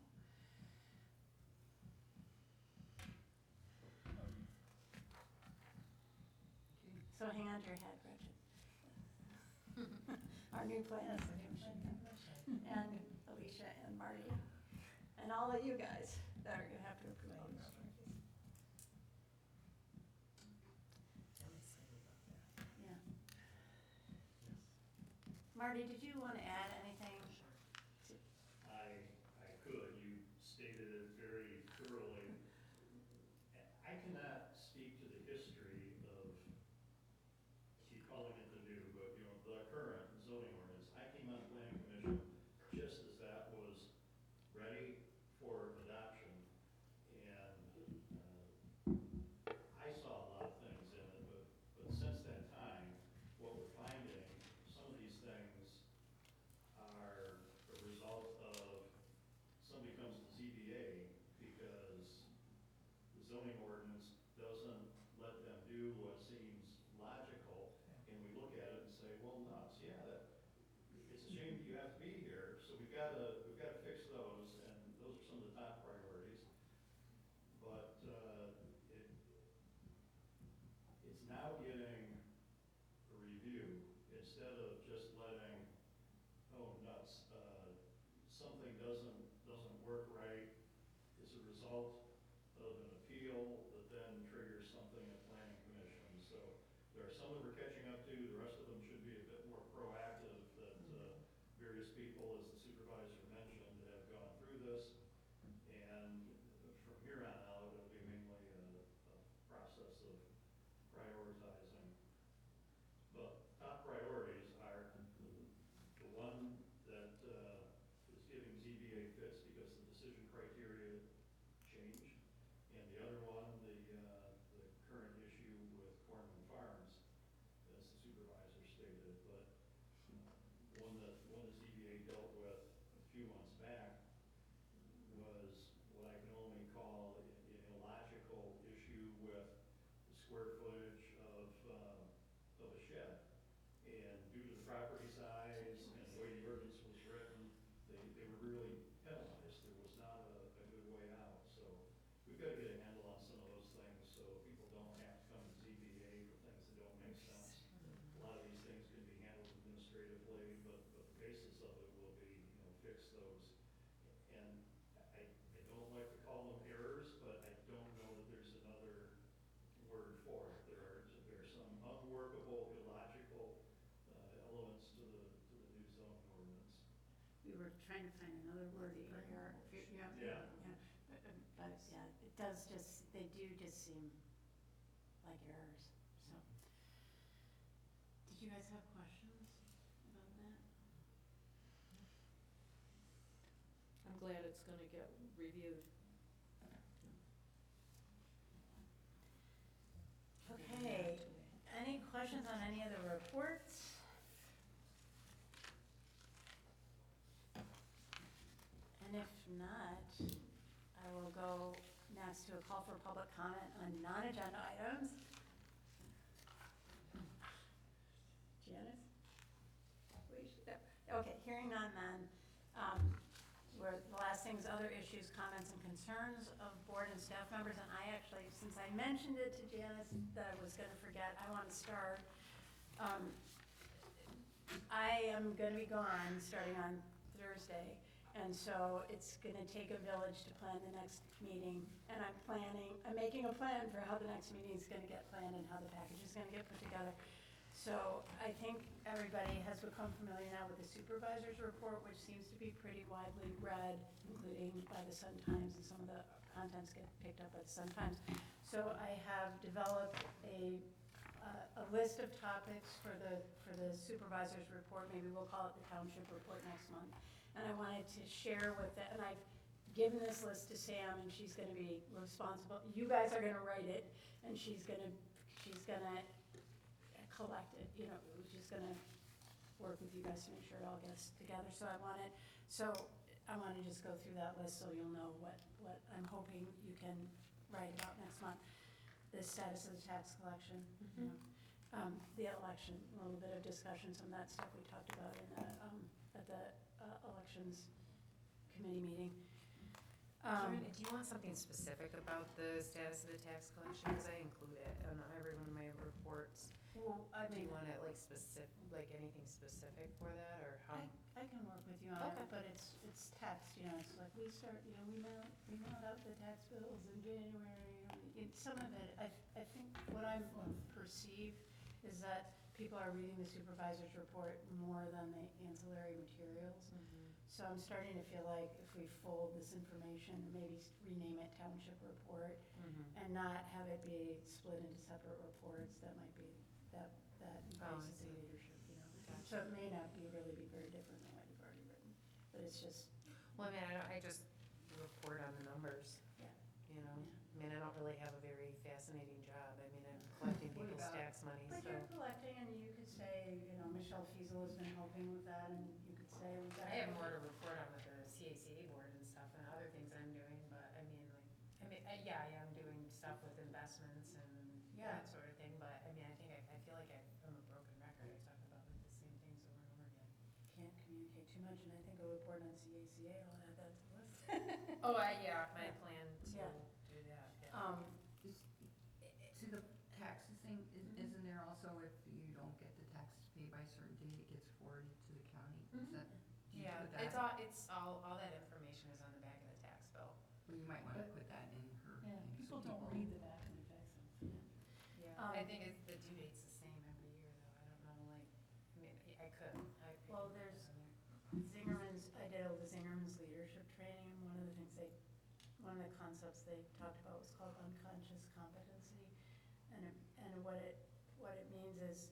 So hang on to your hat, Gretchen. Our new planning commission, and Alicia and Marty, and all of you guys that are gonna have to approve all this. Yeah. Marty, did you wanna add anything?
I could, you stated it very thoroughly. I cannot speak to the history of, keep calling it the new, but the current zoning ordinance. I came on the planning commission just as that was ready for adoption, and I saw a lot of things in it, but since that time, what we're finding, some of these things are a result of somebody comes to ZBA because the zoning ordinance doesn't let them do what seems logical, and we look at it and say, well, nuts, yeah, it's a shame that you have to be here, so we've got to fix those, and those are some of the top priorities. But it's now getting a review instead of just letting, oh, nuts, something doesn't work right. It's a result of an appeal that then triggers something at planning commission. So there are some that we're catching up to, the rest of them should be a bit more proactive, that various people, as the supervisor mentioned, have gone through this. And from here on out, it'll be mainly a process of prioritizing administratively, but the basis of it will be, fix those. And I don't like to call them errors, but I don't know that there's another word for it. There are some unworkable, illogical elements to the new zoning ordinance.
We were trying to find another word for error.
Yeah.
But yeah, it does they do just seem like errors, so. Did you guys have questions about that?
I'm glad it's gonna get reviewed.
Okay, any questions on any of the reports? And if not, I will go next to a call for public comment on non-agenda items. Janice? Okay, hearing none then. Where the last thing is other issues, comments, and concerns of board and staff members. And I actually, since I mentioned it to Janice that I was gonna forget, I want to start. I am gonna be gone starting on Thursday. And so it's gonna take a village to plan the next meeting. And I'm making a plan for how the next meeting is gonna get planned and how the package is gonna get put together. So I think everybody has become familiar now with the supervisor's report, which seems to be pretty widely read, including by the Sun-Times, and some of the contents get picked up by the Sun-Times. So I have developed a list of topics for the supervisor's report. Maybe we'll call it the township report next month. And I wanted to share with that, and I've given this list to Sam, and she's gonna be responsible. You guys are gonna write it, and she's gonna collect it, she's gonna work with you guys to make sure it all gets together. So I want to just go through that list so you'll know what I'm hoping you can write about next month. The status of the tax collection, the election, a little bit of discussion, some of that stuff we talked about at the elections committee meeting.
Karen, do you want something specific about the status of the tax collection? Because I include it in every one of my reports.
Well, I
Do you
mean,
want it anything specific for that, or how?
I can work with you on it,
Okay.
but it's text, it's like we start, we mailed out the tax bills in January. Some of it, I think what I perceive is that people are reading the supervisor's report more than the ancillary materials. So I'm starting to feel like if we fold this information, maybe rename it township report, and not have it be split into separate reports, that might be, that increases the leadership,
Gotcha.
So it may not really be very different than what you've already written, but it's just,
Well, I just report on the numbers.
Yeah.
I don't really have a very fascinating job. I'm collecting
What
people's
about-
tax money,
but
so.
you're collecting, and you could say, Michelle Fiesel has been helping with that, and you could say we've got.
I have more to report on with the CACA board and stuff and other things I'm doing, but yeah, I'm doing stuff with investments and
Yeah.
that sort of thing, but I feel like I'm a broken record. I talk about the same things over and over again.
Can't communicate too much, and I think a report on CACA, I'll add that to the list.
Oh, yeah, my plan to
Yeah.
do that, yeah.
To the taxes thing, isn't there also if you don't get the tax paid by a certain date, it gets forwarded to the county? Is that, do you
Yeah,
put that?
it's all that information is on the back of the tax bill.
Well, you might wanna put that in her
Yeah,
thing.
people
so
don't read the back of the tax bill.
Yeah,
Um,
I think the due date's the same every year, though. I don't know, I could.
Well, there's I did all the Zingerman's leadership training, and one of the concepts they talked about was called unconscious competency. And what it means is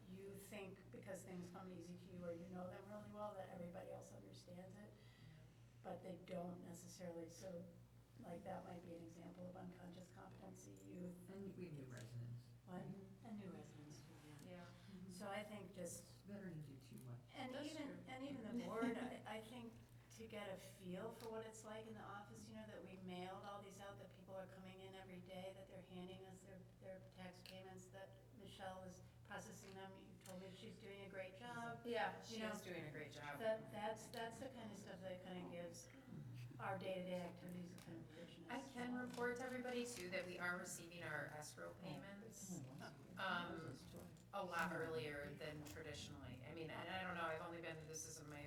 you think because things come easy to you or you know them really well that everybody else understands it, but they don't necessarily. So like that might be an example of unconscious competency.
And we have new residents.
What? And new residents too, yeah.
Yeah.
So I think just,
It's better to do too much.
and even the board, I think to get a feel for what it's like in the office, that we mailed all these out, that people are coming in every day, that they're handing us their tax payments, that Michelle is processing them. You told me she's doing a great job.
Yeah, she
You know,
is doing a great job.
That's the kind of stuff that kind of gives our day-to-day activities a kind of richness.
I can report to everybody too that we are receiving our escrow payments. a lot earlier than traditionally. I mean, and I don't know, I've only been, this is my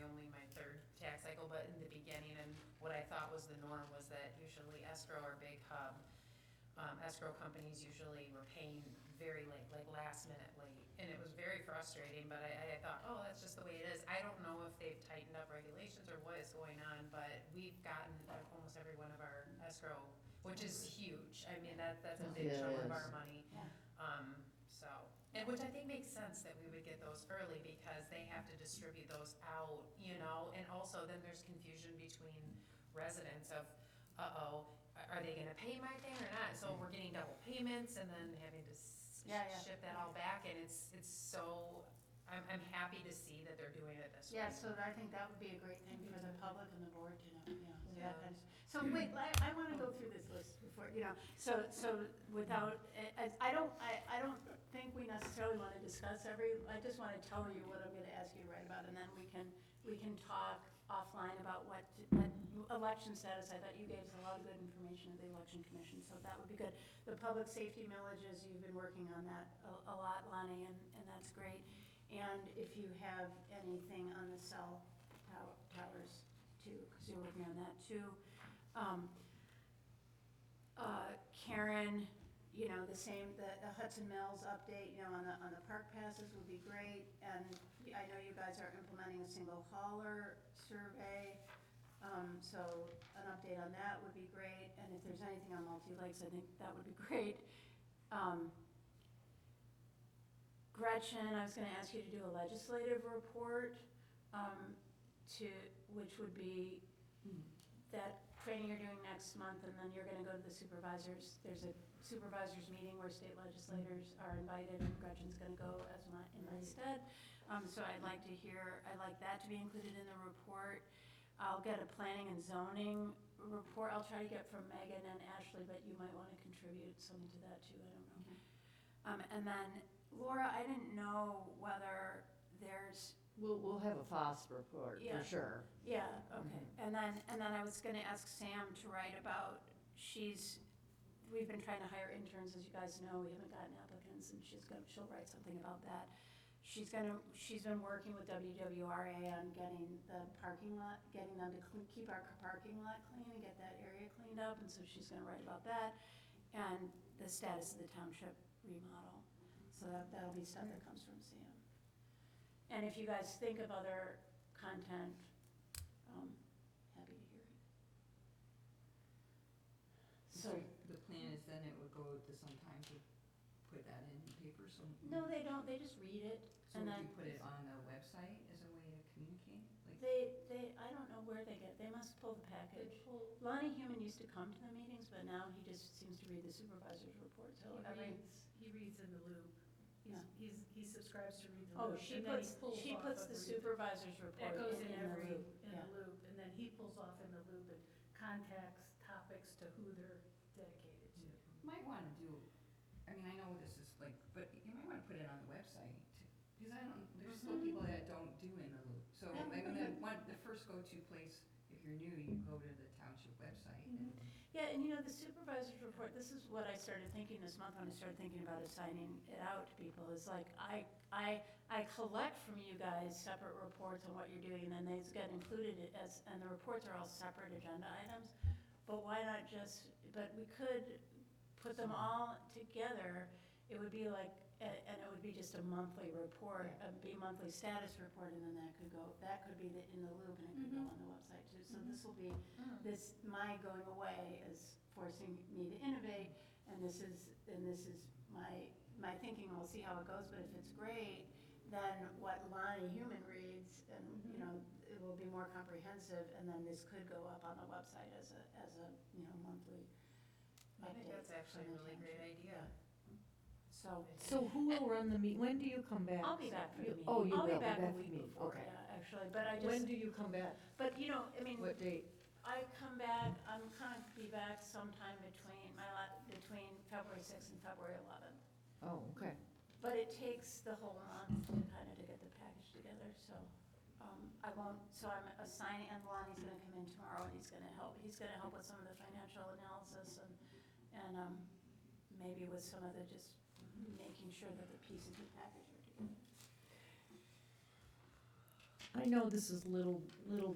third tax cycle, but in the beginning, and what I thought was the norm was that usually escrow or big hub, escrow companies usually were paying very late, like last minute late. And it was very frustrating, but I thought, oh, that's just the way it is. I don't know if they've tightened up regulations or what is going on, but we've gotten almost every one of our escrow, which is huge. I mean, that's a big
Yeah,
chunk
it
of our
is.
money.
Yeah.
So, and which I think makes sense that we would get those early because they have to distribute those out, you know, and also then there's confusion between residents of, are they gonna pay my thing or not? So we're getting double payments and then having to
Yeah, yeah.
ship that all back, and it's so, I'm happy to see that they're doing it this way.
Yeah, so I think that would be a great thing for the public and the board to know, so
Yeah.
that kind of. So wait, I wanna go through this list before, so without, I don't think we necessarily wanna discuss I just wanna tell you what I'm gonna ask you to write about, and then we can talk offline about what election status. I thought you gave us a lot of good information at the election commission, so that would be good. The public safety millages, you've been working on that a lot, Lonnie, and that's great. And if you have anything on the cell towers too, because you're working on that too. Karen, the same, the Hudson Mills update, on the park passes would be great. And I know you guys are implementing a single hauler survey, so an update on that would be great. And if there's anything on multi-lakes, I think that would be great. Gretchen, I was gonna ask you to do a legislative report, which would be that training you're doing next month, and then you're gonna go to the supervisors. There's a supervisors meeting where state legislators are invited, and Gretchen's gonna go in my stead. So I'd like that to be included in the report. I'll get a planning and zoning report. I'll try to get from Megan and Ashley, but you might wanna contribute something to that too, I don't know. And then Laura, I didn't know whether there's.
We'll have a FOSS report,
Yeah.
for sure.
Yeah, okay. And then I was gonna ask Sam to write about, we've been trying to hire interns, as you guys know, we haven't gotten applicants, and she'll write something about that. She's been working with WWRA on getting the parking lot, getting them to keep our parking lot clean and get that area cleaned up, and so she's gonna write about that, and the status of the township remodel. So that'll be stuff that comes from Sam. And if you guys think of other content, happy to hear it.
So the plan is then it would go to some time to put that in paper, so.
No, they don't, they just read it,
So
and
would
then
you put it on the website as a way to communicate? Like,
I don't know where they must pull the package. Lonnie Human used to come to the meetings, but now he just seems to read the supervisor's report, so
He reads in the loop.
Yeah.
He subscribes to read the
Oh,
loop.
she
and then he
puts
pulls off
the
of
supervisor's report
That goes in
the
every,
loop.
in
Yeah.
the loop, and then he pulls off in the loop and contacts topics to who they're dedicated to.
you might wanna do, I mean, I know this is like, but you might wanna put it on the website, because there's still people that don't do in the loop. So,
Yeah.
I mean, the first go-to place, if you're new, you go to the township website and.
Yeah, and the supervisor's report, this is what I started thinking this month when I started thinking about assigning it out to people, is like, I collect from you guys separate reports on what you're doing, and then these get included and the reports are all separate agenda items, but why not but we could put them all together. It would be like, and it would be just a monthly report, a monthly status report, and then that could be in the loop, and it could go on the website too. So this will be, my going away is forcing me to innovate, and this is my thinking. We'll see how it goes, but if it's great, then what Lonnie Human reads, and it will be more comprehensive, and then this could go up on the website as a monthly
I think
update
that's actually a
from the
really great
township.
idea.
So who will run the meet, when do you come back?
I'll be back for the meeting.
Oh, you will,
I'll be
be
back a
back for
week
the meeting,
before,
okay.
yeah, actually, but I
When
just,
do you come back?
but I mean,
What date?
I come back, I'm kind of be back sometime between February 6th and February 11th.
Oh, okay.
But it takes the whole month to kind of to get the package together, so I won't, so I'm assigning, and Lonnie's gonna come in tomorrow, and he's gonna help with some of the financial analysis and maybe with some of the just making sure that the pieces of the package are together.
I know this is little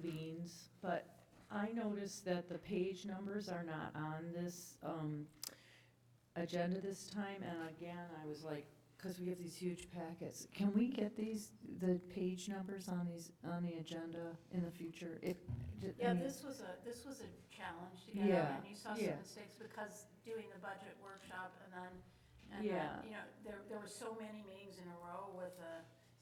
beans, but I noticed that the page numbers are not on this agenda this time, and again, I was like, because we have these huge packets, can we get the page numbers on the agenda in the future?
Yeah, this was a challenge to get
Yeah,
out, and you saw some
yeah.
mistakes because doing the budget workshop and then,
Yeah.
you know, there were so many meetings in a row with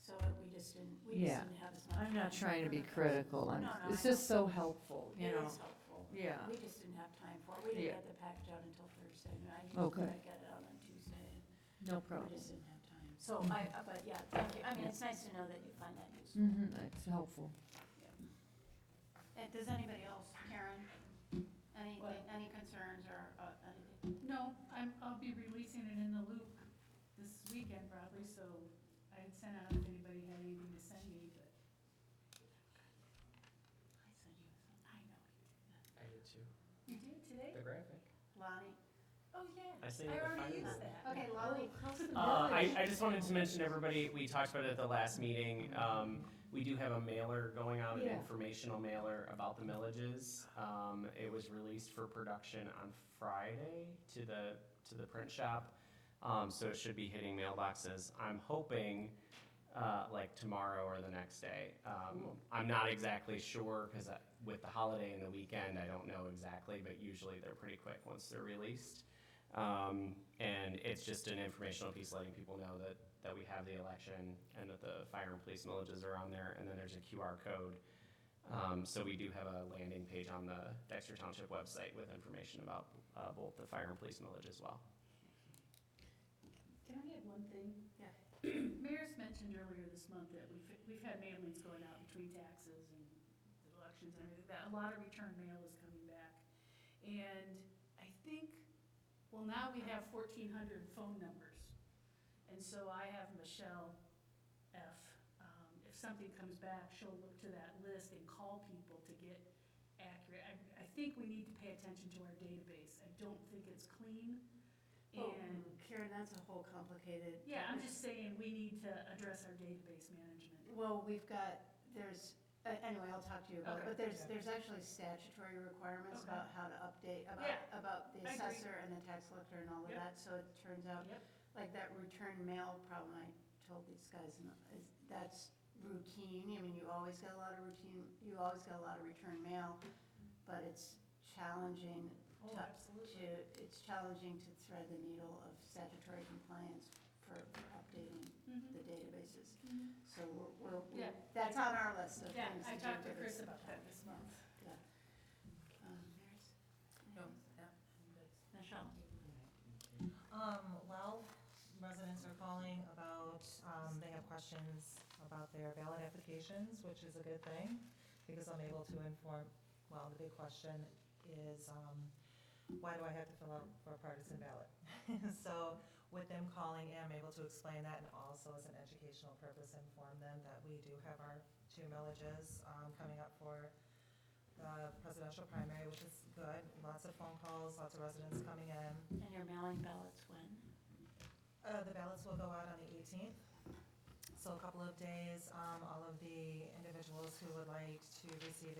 so we just didn't
Yeah.
have as much.
I'm not
time
trying to
for
be
the-
critical,
No, no,
it's
I
just
know.
so helpful, you
It
know?
is helpful.
Yeah.
We just didn't have time for it. We didn't
Yeah.
get the package out until Thursday. I
Okay.
usually get it out on Tuesday.
No
We
problem.
just didn't have time. So but yeah, thank you. I mean, it's nice to know that you find that useful.
Mm-hmm, it's helpful.
And does anybody else, Karen,
What?
any concerns or anything?
No, I'll be releasing it in the loop this weekend probably, so I had sent out if anybody had anything to send me, but
I sent you some.
I know.
I did too.
You did today?
The graphic.
Lonnie?
Oh, yeah.
I sent
I
you the
already
final
used
version.
that.
Okay, Lonnie.
How's the
I just wanted to mention, everybody, we talked about it at the last meeting. We do have a mailer going out, an
Yeah.
informational mailer about the millages. It was released for production on Friday to the print shop. So it should be hitting mailboxes. I'm hoping, like tomorrow or the next day. I'm not exactly sure, because with the holiday and the weekend, I don't know exactly, but usually they're pretty quick once they're released. And it's just an informational piece letting people know that we have the election and that the fire and police millages are on there, and then there's a QR code. So we do have a landing page on the Dexter Township website with information about both the fire and police millage as well.
Can I add one thing?
Yeah.
Mayor's mentioned earlier this month that we've had mailings going out between taxes and the elections and everything, that a lot of return mail is coming back. And I think, well, now we have 1,400 phone numbers. And so I have Michelle F. If something comes back, she'll look to that list and call people to get accurate. I think we need to pay attention to our database. I don't think it's clean. And
Karen, that's a whole complicated.
yeah, I'm just saying, we need to address our database management.
Well, anyway, I'll talk to you about it,
Okay.
but there's actually statutory requirements
Okay.
about how to update,
Yeah,
about the
I agree.
assessor and the tax collector and all of
Yep.
that, so it turns out,
Yep.
like that return mail problem I told these guys, that's routine, I mean, you always get a lot of return mail, but it's challenging
Oh,
to-
absolutely.
it's challenging to thread the needle of statutory compliance for updating
Mhm.
the databases.
Mhm.
So
Yeah.
that's on our list of
Yeah,
things to
I
do.
talked to
but
Chris
it's-
about that this month.
Mary's?
No,
Michelle?
Well, residents are calling about, they have questions about their ballot applications, which is a good thing, because I'm able to inform, well, the big question is, why do I have to fill out for a partisan ballot? So with them calling, I'm able to explain that, and also as an educational purpose, inform them that we do have our 2 millages coming up for the presidential primary, which is good. Lots of phone calls, lots of residents coming in.
And you're mailing ballots when?
The ballots will go out on the 18th, so a couple of days. All of the individuals who would like to receive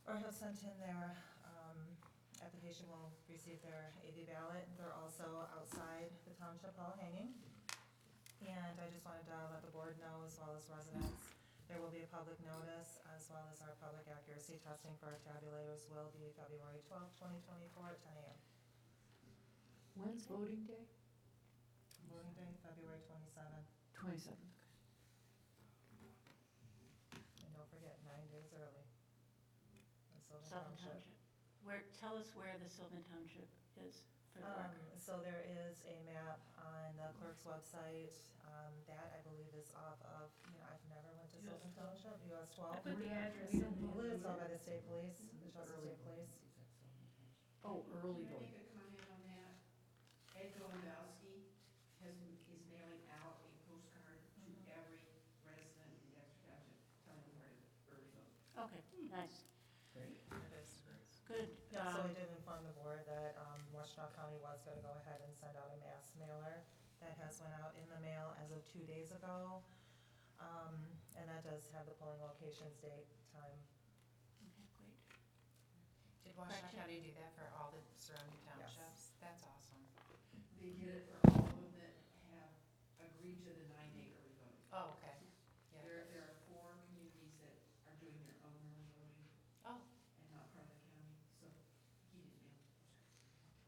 or have sent in their application will receive their AV ballot. They're also outside the township hall hanging. And I just wanted to let the board know, as well as residents, there will be a public notice, as well as our public accuracy testing for our tabulators will be February 12th, 2024 at 10 a.m.
When's voting day?
Voting day, February 27th.
27th.
And don't forget, 9 days early. in Sylvan
Sylvan
Township.
Township. Tell us where the Sylvan Township is for the record.
So there is a map on the clerk's website, that I believe is off of, I've never went to Sylvan Township, US
I
12.
put the address
We
in.
don't
I believe it's owned by the state police, the Chelsea State Police.
Oh, early
Can I
voting.
make a comment on that? Ed Golandowski is mailing out a postcard to every resident in Dexter Township telling them where to early vote.
Okay, nice,
It is.
good.
Yeah, so I did inform the board that Washington County was gonna go ahead and send out a mass mailer that has went out in the mail as of 2 days ago. And that does have the polling locations, date, time.
Okay, great.
Did Washtenaw County do that for all the surrounding
Yes.
townships? That's awesome.
They did it for all of them that have agreed to the 9-day early voting.
Oh, okay. Yeah.
There are 4 communities that are doing their own early voting
Oh,
and not part of the county, so he didn't mail.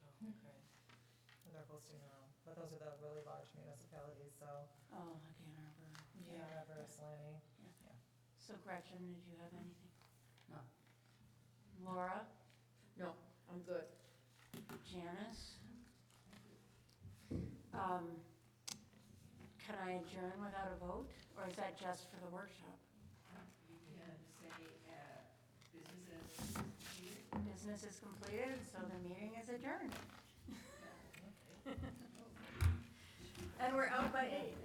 oh, good.
And they're posting their own. But those are the really large municipalities, so
Oh, like Ann Arbor.
Ann Arbor, Slaney.
So Gretchen, did you have anything?
No.
Laura?
No, I'm good.
Janice? Can I adjourn without a vote, or is that just for the workshop?
You can say, business as usual.
Business is completed, so the meeting is adjourned. And we're out by 8.